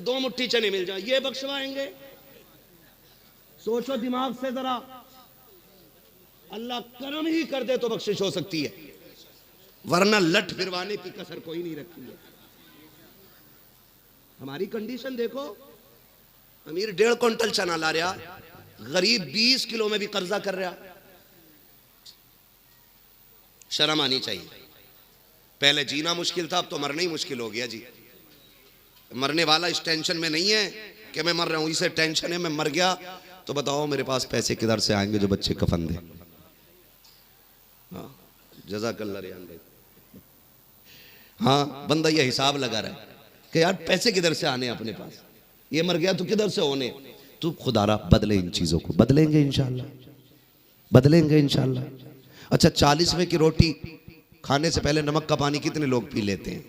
2 मुट्ठी चने मिल जाए, ये बख्शवाएंगे। सोचो दिमाग से जरा, अल्लाह करम ही कर दे तो बख्शिश हो सकती है, वरना लट फिरवाने की कसर कोई नहीं रखी है। हमारी कंडीशन देखो, अमीर 1.5 क्विंटल चना ला रहा, गरीब 20 किलो में भी कर्जा कर रहा। शर्म आनी चाहिए। पहले जीना मुश्किल था, अब तो मरना ही मुश्किल हो गया जी। मरने वाला इस टेंशन में नहीं है कि मैं मर रहा हूं, इसे टेंशन है मैं मर गया तो बताओ मेरे पास पैसे किधर से आएंगे जो बच्चे कफन दे। हाँ जज़ाकल्लाह रियान भाई। हाँ बंदा ये हिसाब लगा रहा है कि यार पैसे किधर से आने अपने पास, ये मर गया तो किधर से होने। तू खुदारा बदले इन चीजों को, बदलेंगे इंशाल्लाह, बदलेंगे इंशाल्लाह। अच्छा 40वें की रोटी खाने से पहले नमक का पानी कितने लोग पी लेते हैं?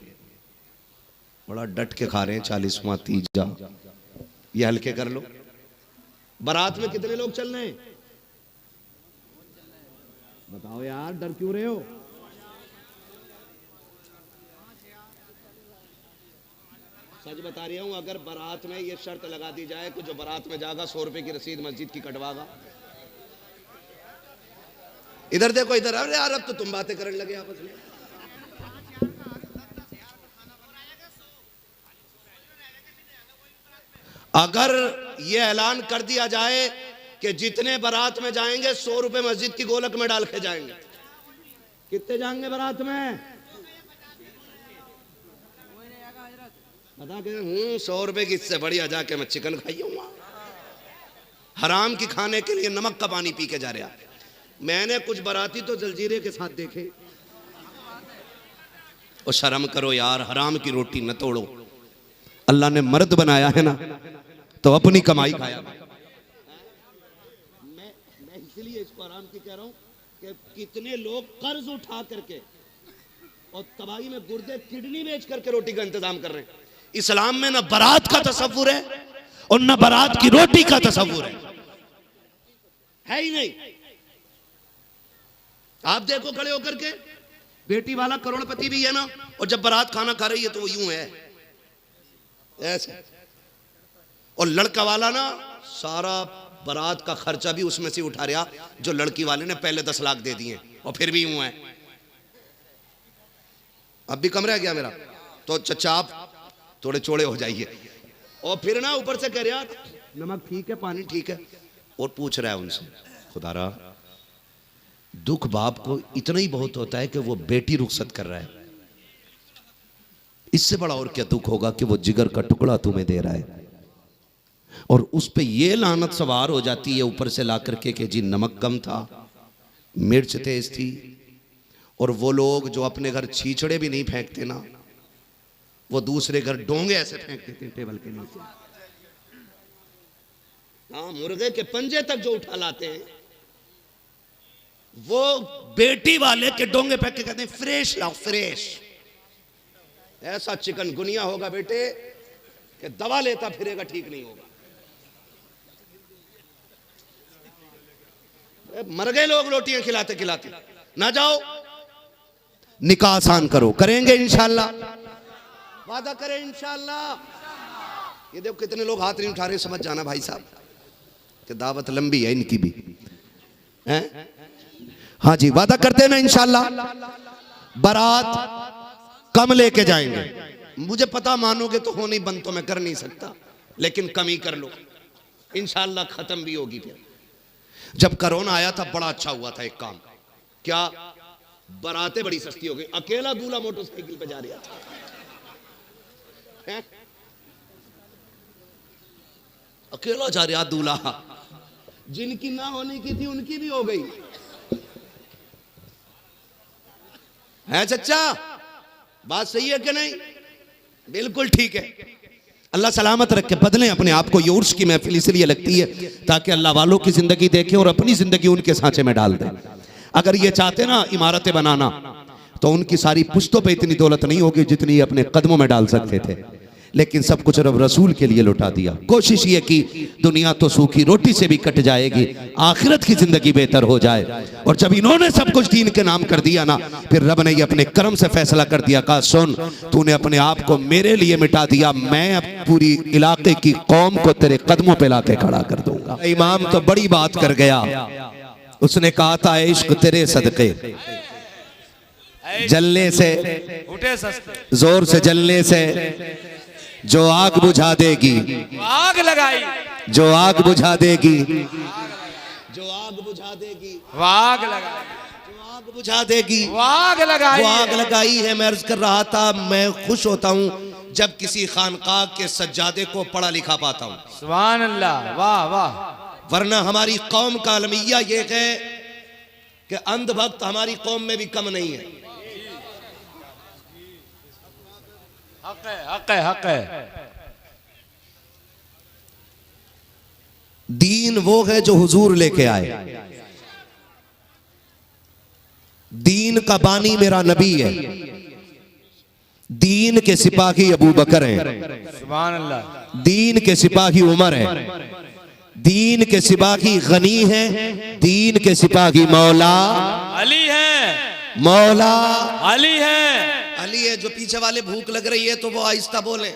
बड़ा डट के खा रहे हैं 40वां तीजा, ये हल्के कर लो। बारात में कितने लोग चल रहे हैं बताओ यार, डर क्यों रहे हो? सच बता रही हूं, अगर बारात में ये शर्त लगा दी जाए कि जो बारात में जाएगा 100 रुपए की रसीद मस्जिद की कटवागा। इधर देखो इधर, अरे यार अब तो तुम बातें करने लगे आपस में। अगर ये ऐलान कर दिया जाए कि जितने बारात में जाएंगे 100 रुपए मस्जिद की गोलक में डाल के जाएंगे। कितने जाएंगे बारात में? बता के 100 रुपए की, इससे बढ़िया जाके मैं चिकन खाई हूँ। हराम की खाने के लिए नमक का पानी पी के जा रहा। मैंने कुछ बाराती तो जलजीरे के साथ देखे। और शर्म करो यार, हराम की रोटी न तोड़ो। अल्लाह ने मर्द बनाया है ना, तो अपनी कमाई खाया। मैं इसलिए इसको आराम की कह रहा हूँ कि कितने लोग कर्ज उठा करके और तबाही में गुर्दे किडनी बेच करके रोटी का इंतजाम कर रहे हैं। इस्लाम में न बारात का तसव्वुर है और न बारात की रोटी का तसव्वुर है ही नहीं। आप देखो खड़े होकर के, बेटी वाला करोड़पति भी है ना, और जब बारात खाना खा रही है तो वो यूं है ऐसे, और लड़का वाला ना सारा बारात का खर्चा भी उसमें से उठा रहा जो लड़की वाले ने पहले 10 लाख दे दिए, और फिर भी यूं है। अब भी कम रह गया मेरा, तो चचा आप थोड़े चौड़े हो जाइए। और फिर ना ऊपर से कह रहा नमक ठीक है, पानी ठीक है, और पूछ रहा है उनसे, खुदारा दुख बाप को इतना ही बहुत होता है कि वो बेटी रुखसत कर रहा है, इससे बड़ा और क्या दुख होगा कि वो जिगर का टुकड़ा तुम्हें दे रहा है। और उस पे ये लानत सवार हो जाती है ऊपर से ला करके कि जी नमक कम था, मिर्च तेज थी। और वो लोग जो अपने घर छीछड़े भी नहीं फेंकते ना, वो दूसरे घर डोंगे ऐसे फेंक देते हैं टेबल के नीचे। हाँ मुर्गे के पंजे तक जो उठा लाते हैं वो बेटी वाले के डोंगे फेंक के कहते हैं फ्रेश लाओ फ्रेश। ऐसा चिकनगुनिया होगा बेटे कि दवा लेता फिरेगा ठीक नहीं होगा। मर गए लोग रोटियां खिलाते खिलाते। ना जाओ, निकाह आसान करो, करेंगे इंशाल्लाह, वादा करें इंशाल्लाह। ये देखो कितने लोग हाथ नहीं उठा रहे, समझ जाना भाई साहब कि दावत लंबी है इनकी भी हैं। हाँ जी, वादा करते हैं ना इंशाल्लाह। बारात कम लेके जाएंगे। मुझे पता मानोगे तो हो नहीं, बंद तो मैं कर नहीं सकता, लेकिन कम ही कर लो इंशाल्लाह। खत्म भी होगी। फिर जब कोरोना आया था बड़ा अच्छा हुआ था एक काम, क्या बारातें बड़ी सस्ती हो गई। अकेला दूल्हा मोटरसाइकिल पे जा रहा था, अकेला जा रहा दूल्हा। जिनकी ना होने की थी उनकी भी हो गई है। चच्चा बात सही है कि नहीं? बिल्कुल ठीक है। अल्लाह सलामत रखे। बदलें अपने आप को। ये उर्स की महफिल इसलिए लगती है ताकि अल्लाह वालों की जिंदगी देखें और अपनी जिंदगी उनके सांचे में डाल दें। अगर ये चाहते ना इमारतें बनाना तो उनकी सारी पुश्तों पे इतनी दौलत नहीं होगी जितनी अपने कदमों में डाल सकते थे, लेकिन सब कुछ रब रसूल के लिए लौटा दिया। कोशिश ये की दुनिया तो सूखी रोटी से भी कट जाएगी, आखिरत की जिंदगी बेहतर हो जाए। और जब इन्होंने सब कुछ दीन के नाम कर दिया ना, फिर रब ने ये अपने कर्म से फैसला कर दिया, कहा सुन तूने अपने आप को मेरे लिए मिटा दिया, मैं अब पूरी इलाके की कौम को तेरे कदमों पे लाके खड़ा कर दूंगा। इमाम तो बड़ी बात कर गया, उसने कहा था इश्क तेरे सदके जलने से उठे सस्ते, जोर से जलने से जो आग बुझा देगी, आग लगाई, जो आग बुझा देगी, जो आग बुझा देगी, आग लगाई, जो आग बुझा देगी, आग लगाई, वो आग लगाई है। मैं अर्ज कर रहा था, मैं खुश होता हूँ जब किसी खानकाह के सज्जादे को पढ़ा लिखा पाता हूँ। सुभान अल्लाह, वाह वाह। वरना हमारी कौम का अलमिया ये है कि अंधभक्त हमारी कौम में भी कम नहीं है। हक है, हक है, हक है। दीन वो है जो हुजूर लेके आए। दीन का बानी मेरा नबी है। दीन के सिपाही अबू बकर हैं, सुभान अल्लाह। दीन के सिपाही उमर हैं, दीन के सिपाही गनी हैं, दीन के सिपाही मौला अली है, मौला अली है, अली है। जो पीछे वाले भूख लग रही है तो वो आहिस्ता बोले,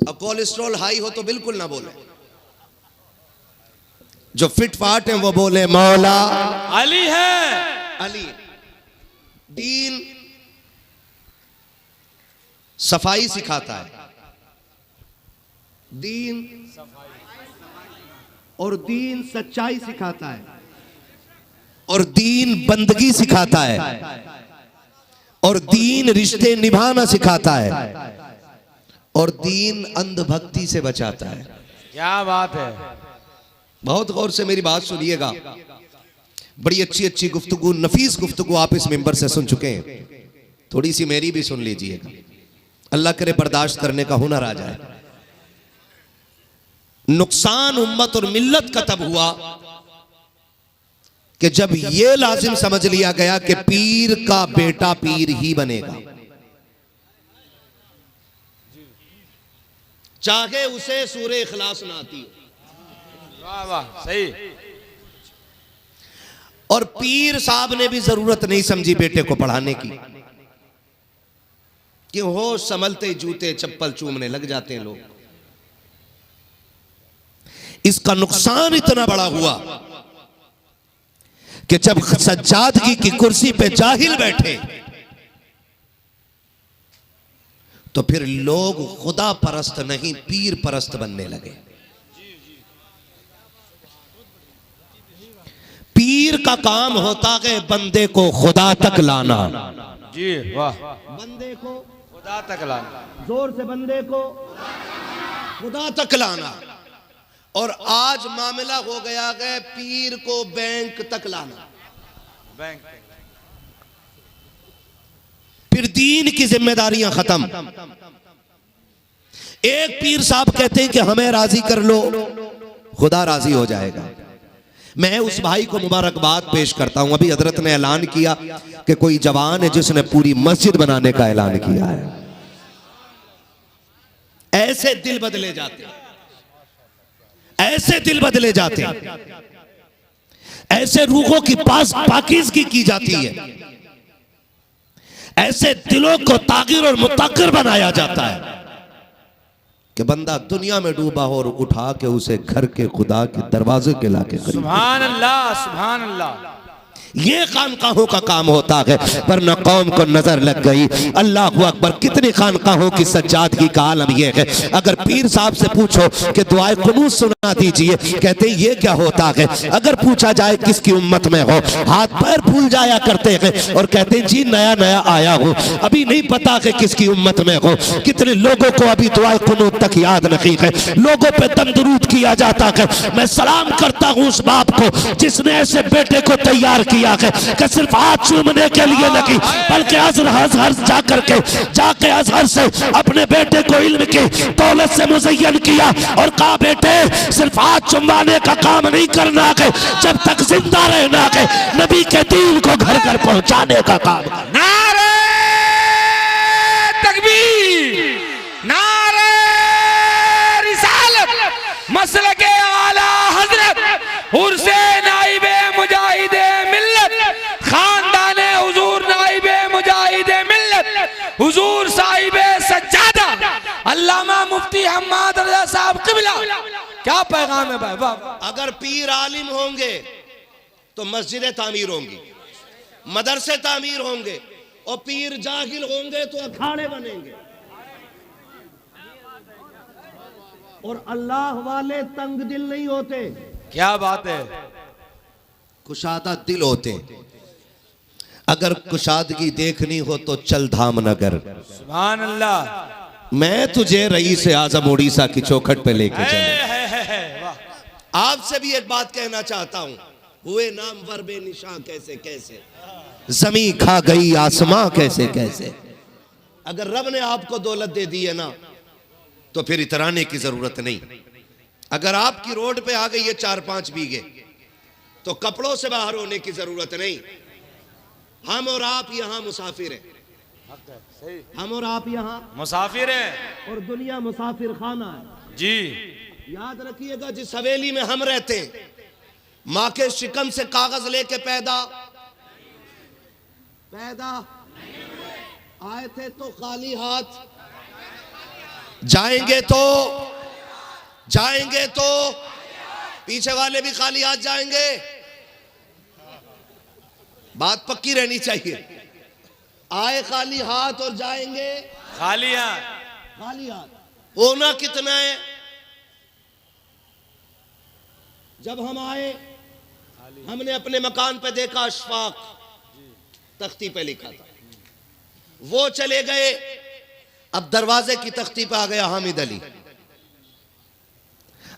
और कोलेस्ट्रॉल हाई हो तो बिल्कुल ना बोले। जो फिट फाट हैं वो बोले मौला अली है, अली। दीन सफाई सिखाता है, दीन और दीन सच्चाई सिखाता है, और दीन बंदगी सिखाता है, और दीन रिश्ते निभाना सिखाता है, और दीन अंधभक्ति से बचाता है। क्या बात है। बहुत गौर से मेरी बात सुनिएगा। बड़ी अच्छी अच्छी गुफ्तगू, नफीस गुफ्तगू आप इस मेंबर से सुन चुके हैं, थोड़ी सी मेरी भी सुन लीजिएगा। अल्लाह करे बर्दाश्त करने का हुनर आ जाए। नुकसान उम्मत और मिल्लत का तब हुआ कि जब यह लाजिम समझ लिया गया कि पीर का बेटा पीर ही बनेगा, चाहे उसे सूरे इखलास ना आती हो। वाह वाह, सही। और पीर साहब ने भी जरूरत नहीं समझी बेटे को पढ़ाने की, कि होश संभलते जूते चप्पल चूमने लग जाते हैं लोग। इसका नुकसान इतना बड़ा हुआ कि जब सज्जादगी की कुर्सी पे जाहिल बैठे तो फिर लोग खुदा परस्त नहीं पीर परस्त बनने लगे। पीर का काम होता है बंदे को खुदा तक लाना। जी वाह। बंदे को खुदा तक लाना, जोर से बंदे को खुदा तक लाना। और आज मामला हो गया है पीर को बैंक तक लाना। बैंक, फिर दीन की जिम्मेदारियां खत्म। एक पीर साहब कहते हैं कि हमें राजी कर लो, खुदा राजी हो जाएगा। मैं उस भाई को मुबारकबाद पेश करता हूं। अभी हजरत ने ऐलान किया कि कोई जवान है जिसने पूरी मस्जिद बनाने का ऐलान किया है। ऐसे दिल बदले जाते, ऐसे दिल बदले जाते, ऐसे रूहों की पाकीज़गी की जाती है, ऐसे दिलों को तागिर और मुताकिर बनाया जाता है कि बंदा दुनिया में डूबा हो और उठा के उसे घर के खुदा के दरवाजे के लाके करीब। सुभान अल्लाह, सुभान अल्लाह। ये खानकाहों का काम होता है, वरना कौम को नजर लग गई। अल्लाह अकबर, कितनी खानकाहों की सज्जादगी का आलम यह है। अगर पीर साहब से पूछो कि दुआए कुनूत सुना दीजिए, कहते ये क्या होता है। अगर पूछा जाए किसकी उम्मत में हो, हाथ पैर फूल जाया करते हैं और कहते जी नया नया आया हो, अभी नहीं पता कि किसकी उम्मत में हो। कितने लोगों को अभी दुआए कुनूत तक याद नहीं है, लोगों पे दम दुरूद किया जाता है। मैं सलाम करता हूँ उस बाप को जिसने ऐसे बेटे को तैयार किया कि सिर्फ हाथ चूमने के लिए नहीं, बल्कि अजहर जाके अजहर से अपने बेटे को इल्म की दौलत से मुज़य्यन किया और कहा बेटे सिर्फ हाथ चुमवाने का काम नहीं करना है, जब तक जिंदा रहना है नबी के दीन को घर घर पहुंचाने का काम। नारे तकबीर, नारे रिसालत, मसलके आला हजरत उर्से नाइबे मुजाहिदे मिल्लत, खानदाने हुजूर नाइबे मुजाहिदे मिल्लत, हुजूर साहिबे सज्जादा अल्लामा मुफ्ती हम्माद रजा साहब किबला। क्या पैगाम है भाई। वाह। अगर पीर आलिम होंगे तो मस्जिदें तामीर होंगी, मदरसे तामीर होंगे, और पीर जाहिल होंगे तो अखाड़े बनेंगे। और अल्लाह वाले तंग दिल नहीं होते, क्या बात है। कुशादा दिल होते। अगर कुशादगी देखनी हो तो चल धामनगर। सुभान अल्लाह। मैं तुझे रईस आजम उड़ीसा की चौखट पे लेके चलूं। आपसे भी एक बात कहना चाहता हूं, हुए नाम वर बेनिशां कैसे कैसे, जमी खा गई आसमां कैसे कैसे। अगर रब ने आपको दौलत दे दी है ना, तो फिर इतराने की जरूरत नहीं। अगर आपकी रोड पे आ गई है 4-5 बीघे, तो कपड़ों से बाहर होने की जरूरत नहीं। हम और आप यहाँ मुसाफिर हैं, हम और आप यहाँ मुसाफिर है और दुनिया मुसाफिर खाना है जी। याद रखिएगा, जिस हवेली में हम रहते हैं, माँ के शिकम से कागज लेके पैदा आए थे तो खाली हाथ जाएंगे तो पीछे वाले भी खाली हाथ जाएंगे। बात पक्की रहनी चाहिए। आए खाली हाथ और जाएंगे खाली खाली हाथ। होना कितना है, जब हम आए हमने अपने मकान पे देखा अशफाक तख्ती पे लिखा था, वो चले गए, अब दरवाजे की तख्ती पे आ गया हामिद अली।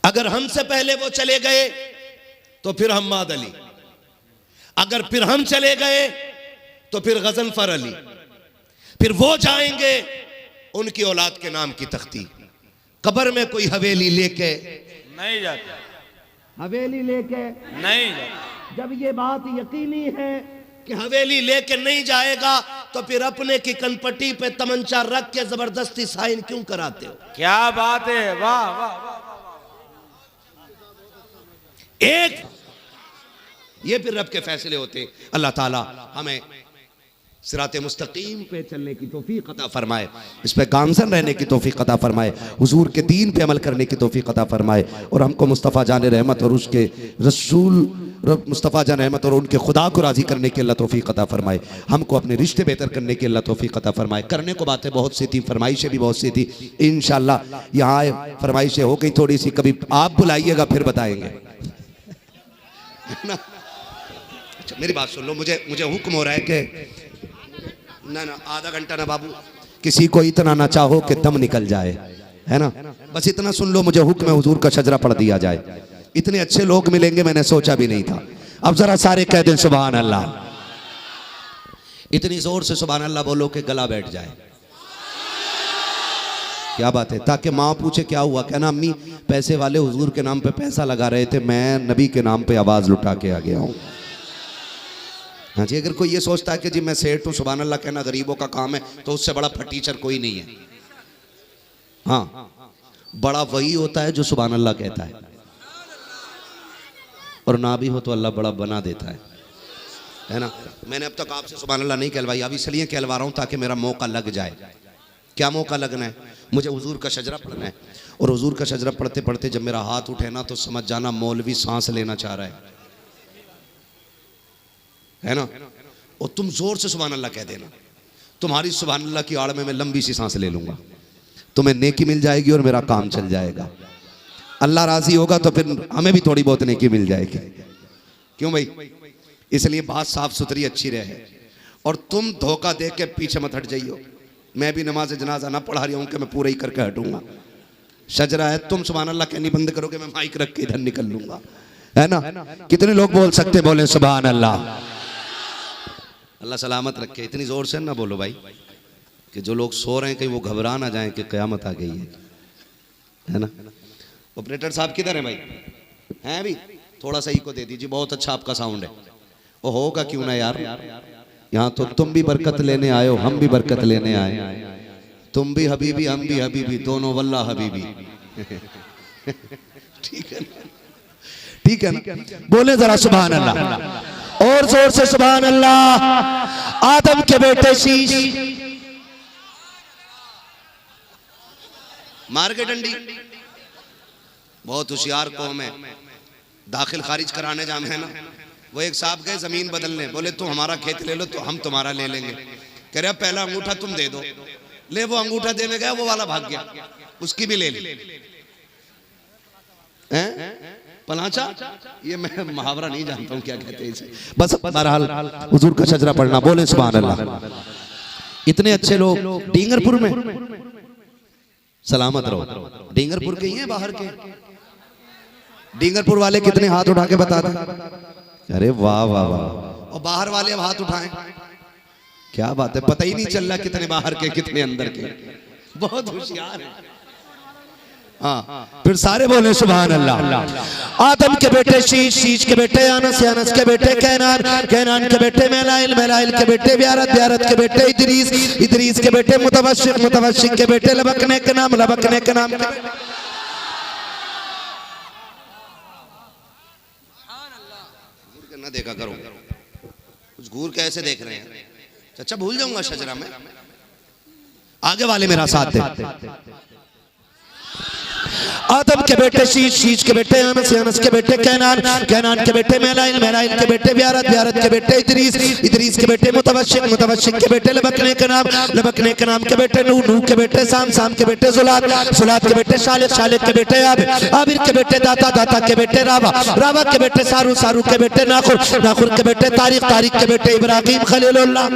अगर हमसे पहले वो चले गए तो फिर हम्माद अली, अगर फिर हम चले गए तो फिर गजनफर अली, फिर वो जाएंगे उनकी औलाद के नाम की तख्ती। कब्र में कोई हवेली लेके नहीं जाता, हवेली लेके नहीं जाता। जब ये बात यकीनी है कि हवेली लेके नहीं जाएगा, तो फिर अपने की कनपट्टी पे तमंचा रख के जबरदस्ती साइन क्यों कराते हो। क्या बात है। वाह वाह वाह। एक ये फिर रब के फैसले होते। अल्लाह ताला हमें सिराते मुस्तकीम पे चलने की तौफीक अता फरमाए, इस पे गामजन रहने की तौफीक अता फरमाए, हुजूर के दीन पे अमल करने की तौफीक अता फरमाए, और हमको मुस्तफ़ा जान रहमत और उसके रसूल मुस्तफ़ा जान रहमत और उनके खुदा को राज़ी करने की अल्लाह तौफीक अता फरमाए, हमको अपने रिश्ते बेहतर करने की अल्लाह तौफीक अता फरमाए। करने को बातें बहुत सी थी, फरमाइशें भी बहुत सी थी, इंशाअल्लाह यहाँ आए फरमाइशें हो गई थोड़ी सी, कभी आप बुलाइएगा फिर बताएंगे ना। अच्छा मेरी बात सुन लो, मुझे हुक्म हो रहा है कि ना आधा घंटा ना बाबू, किसी को इतना ना चाहो कि दम निकल जाए, है ना। बस इतना सुन लो, मुझे हुक्म है हुजूर का शजरा पढ़ दिया जाए। इतने अच्छे लोग मिलेंगे मैंने सोचा भी नहीं था। अब जरा सारे कह दें सुभान अल्लाह, इतनी जोर से सुभान अल्लाह बोलो कि गला बैठ जाए। क्या बात है। ताकि माँ पूछे क्या हुआ, कहना अम्मी पैसे वाले हुजूर के नाम पे पैसा लगा रहे थे, मैं नबी के नाम पे आवाज लुटा के आ गया हूँ। हाँ जी, अगर कोई ये सोचता है कि जी मैं सेठ हूँ, सुभान अल्लाह कहना गरीबों का काम है, तो उससे बड़ा फटीचर कोई नहीं है। हाँ, बड़ा वही होता है जो सुभान अल्लाह कहता है, और ना भी हो तो अल्लाह बड़ा बना देता है ना। मैंने अब तक आपसे सुभान अल्लाह नहीं कहलवाई, अब इसलिए कहलवा रहा हूँ ताकि मेरा मौका लग जाए। क्या मौका लगना है? मुझे हुजूर का शजरा पढ़ना है, और हुजूर का शजरा पढ़ते पढ़ते जब मेरा हाथ उठे ना, तो समझ जाना मौलवी सांस लेना चाह रहा है ना। और तुम जोर से सुभान अल्लाह कह देना, तुम्हारी सुभान अल्लाह की आड़ में मैं लंबी सी सांस ले लूंगा, तुम्हें नेकी मिल जाएगी और मेरा काम चल जाएगा। अल्लाह राजी होगा तो फिर हमें भी थोड़ी बहुत नेकी मिल जाएगी। क्यों भाई? इसलिए बात साफ सुथरी अच्छी रहे, और तुम धोखा दे के पीछे मत हट जाइयो। मैं भी नमाज जनाजा ना पढ़ा रही हूँ कि मैं पूरा ही करके हटूंगा। शजरा है, तुम सुभान अल्लाह कहनी बंद करोगे, मैं माइक रख के इधर निकल लूंगा, है ना। कितने लोग बोल सकते, बोले सुभान अल्लाह। अल्लाह सलामत रखे। इतनी जोर से ना बोलो भाई कि जो लोग सो रहे हैं कहीं वो घबरा ना जाएं कि क़यामत आ गई है ना। ऑपरेटर साहब किधर हैं भाई? हैं भी? थोड़ा सा इको दे दीजिए, बहुत अच्छा आपका साउंड है। वो होगा क्यों ना यार, यहाँ तो तुम भी बरकत लेने आए हो, हम भी बरकत लेने आए। तुम भी हबीबी, हम भी हबीबी, दोनों वल्ला हबीबी। ठीक है ना, ठीक है ना। बोले जरा सुभान अल्लाह, और जोर से सुभान अल्लाह। आदम के बेटे शीश मार के डंडी, बहुत होशियार कौम है। दाखिल खारिज कराने जाम है ना, वो एक साहब गए जमीन बदलने, बोले तुम हमारा खेत ले लो तो हम तुम्हारा ले लेंगे। कह रहे पहला अंगूठा तुम दे दो, ले वो अंगूठा देने गया, वो वाला भाग गया, उसकी भी ले ली। पलाचा, ये मैं मुहावरा नहीं जानता हूँ क्या कहते हैं इसे। बस बहरहाल हुजूर का शजरा पढ़ना, बोले सुभान अल्लाह। इतने अच्छे लोग डींगरपुर में, सलामत रहो। डींगरपुर के ही हैं, बाहर के? डींगरपुर वाले कितने हाथ उठा के बता दें। अरे वाह वाह वाह। और बाहर वाले अब हाथ उठाएं, क्या बात है। पता ही नहीं चल रहा कितने बाहर के कितने अंदर के, बहुत होशियार है। हाँ, फिर सारे बोले सुभान अल्लाह। आदम के बेटे शीश, शीश के बेटे अनस, अनस के बेटे कैनान, कैनान के बेटे मेलाइल, मेलाइल के बेटे ब्यारत, ब्यारत के बेटे इदरीस, इदरीस के बेटे मुतवशिक, मुतवशिक के बेटे लबकने के नाम, लबकने के नाम ना देखा करो कुछ घूर के ऐसे देख रहे हैं। अच्छा भूल जाऊंगा शजरा में। आगे वाले मेरा साथ दे। आदम के बेटे शीश, शीश के बेटे अनस, अनस के बेटे कैनान, कैनान के बेटे मेलाइल, मेलाइल के बेटे ब्यारत, ब्यारत के बेटे इदरीस, इदरीस के बेटे मुतवशिक, मुतवशिक के बेटे लबकने के नाम, लबकने के नाम के बेटे नूह, नूह के बेटे साम, साम के बेटे जुलात, जुलात के बेटे शालिक, शालिक के बेटे आबिर, आबिर के बेटे दाता, दाता के बेटे रावा, रावा के बेटे सारू, सारू के बेटे नाखुर, नाखुर के बेटे तारिक, तारिक के बेटे इब्राहिम खलीलुल्लाह,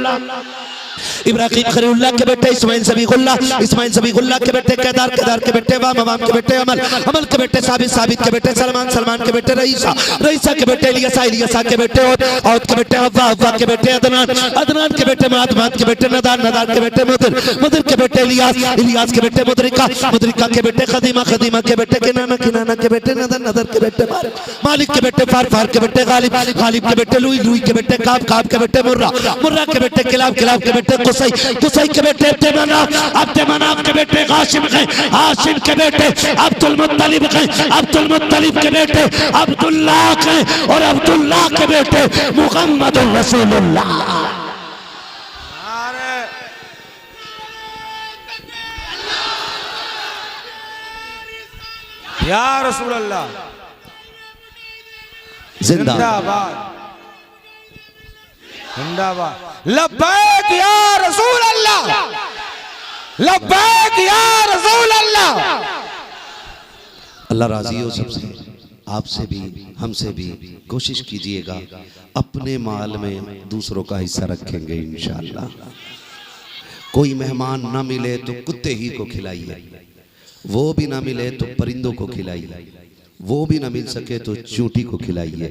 इब्राहिम खलीलुल्लाह के बेटे इस्माइल सबीगुल्लाह, इस्माइल सबीगुल्लाह के बेटे केदार, केदार के बेटे वाम, वाम के बेटे अमल, अमल के बेटे साबित, साबित के बेटे सलमान, सलमान के बेटे रईसा, रईसा के बेटे इलियासा, इलियासा के बेटे औद, औद के बेटे हव्वा, हव्वा के बेटे अदनान, अदनान के बेटे माद, माद के बेटे नदान, नदान के बेटे मुदर, मुदर के बेटे इलियास, इलियास के बेटे मुदरिका, मुदरिका के बेटे खदीमा, खदीमा के बेटे किनाना, किनाना के बेटे नदर, नदर के बेटे मालिक, मालिक के बेटे फार, फार के बेटे गालिब, गालिब के बेटे लुई, लुई के बेटे काब, काब के बेटे मुर्रा, मुर्रा के बेटे किलाब, किलाब के बेटे कुसई, कुसई के बेटे अब्दे मनाफ, अब्दे मनाफ के बेटे हाशिम के, हाशिम के बेटे अब्दुल मुत्तलिब के, अब्दुल मुत्तलिब के बेटे अब्दुल्लाह के, और अब्दुल्लाह के बेटे मुहम्मदुर रसूलुल्लाह। या रसूल अल्लाह जिंदाबाद, जिंदाबाद। लब्बैक या रसूल अल्लाह, लब्बैक या रसूल अल्लाह। अल्लाह राजी हो सबसे, आपसे भी हमसे भी। कोशिश कीजिएगा अपने माल में दूसरों का हिस्सा रखेंगे इंशाअल्लाह। कोई मेहमान ना मिले तो कुत्ते ही को खिलाइए, वो भी ना मिले तो परिंदों को खिलाइए, वो भी ना मिल सके तो चूंटी को खिलाइए,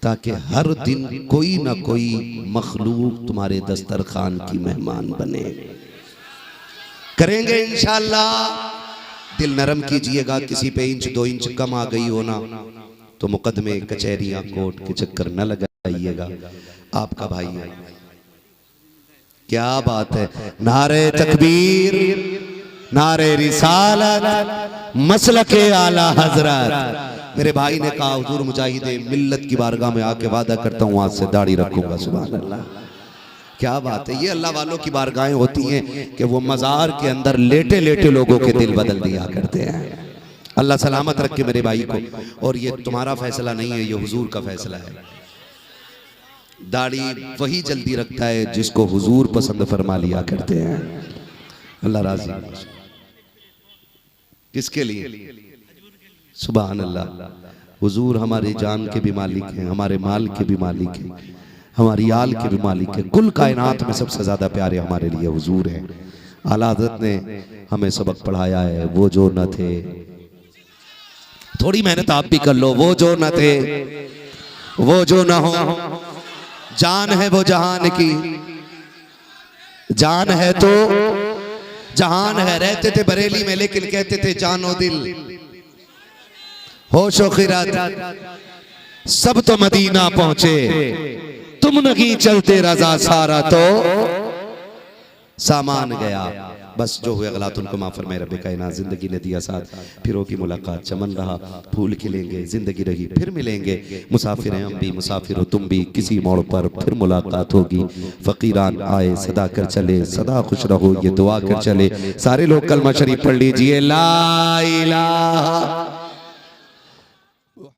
ताकि हर दिन कोई ना कोई मखलूक तुम्हारे दस्तरखान की मेहमान बने। करेंगे इंशाअल्लाह। दिल नरम कीजिएगा, किसी पे इंच 2 इंच कम आ गई हो ना तो मुकदमे कचहरियां कोर्ट के चक्कर न लगाइएगा। आपका भाई है। क्या बात है। नारे तकबीर, नारे रिसालत, मसलके आला हजरत। मेरे भाई ने कहा हुजूर मुजाहिदे मिल्लत की बारगाह में आके वादा करता हूँ आज से दाढ़ी रखूंगा। सुभान अल्लाह, क्या बात है। ये अल्लाह वालों की बारगाहें होती हैं कि वो मजार के अंदर लेटे लेटे लोगों के दिल बदल दिया करते हैं। अल्लाह सलामत रखे मेरे भाई को। और ये तुम्हारा फैसला नहीं है, ये हुजूर का फैसला है। दाढ़ी वही जल्दी रखता है जिसको हुजूर पसंद फरमा लिया करते हैं। अल्लाह राजी। किसके लिए? सुभान अल्लाह। हुजूर हमारी जान के भी मालिक हैं, हमारे माल के भी मालिक हैं, हमारी आल के भी मालिक है। कुल कायनात में सबसे ज्यादा प्यारे हमारे लिए हुजूर हैं। आला हज़रत ने हमें सबक पढ़ाया है। वो जो न थे, थोड़ी मेहनत आप भी कर लो। वो जो न थे, वो जो न हो, जान है वो जहान की, जान है तो जहान है। रहते थे बरेली में लेकिन कहते थे जानो दिल, होशो खिरात सब तो मदीना पहुंचे, तुम नहीं चलते रजा सारा तो सामान गया। बस जो हुए गलत उनको माफ फरमाए रब्बे कायनात। जिंदगी ने दिया साथ, फिरों की मुलाकात चमन रहा, फूल खिलेंगे, जिंदगी रही फिर मिलेंगे। मुसाफिर हैं हम भी, मुसाफिर हो तुम भी, किसी मोड़ पर फिर मुलाकात होगी। फकीरान आए सदा कर चले, सदा खुश रहो ये दुआ कर चले। सारे लोग कलमा शरीफ पढ़ लीजिए। ला इलाहा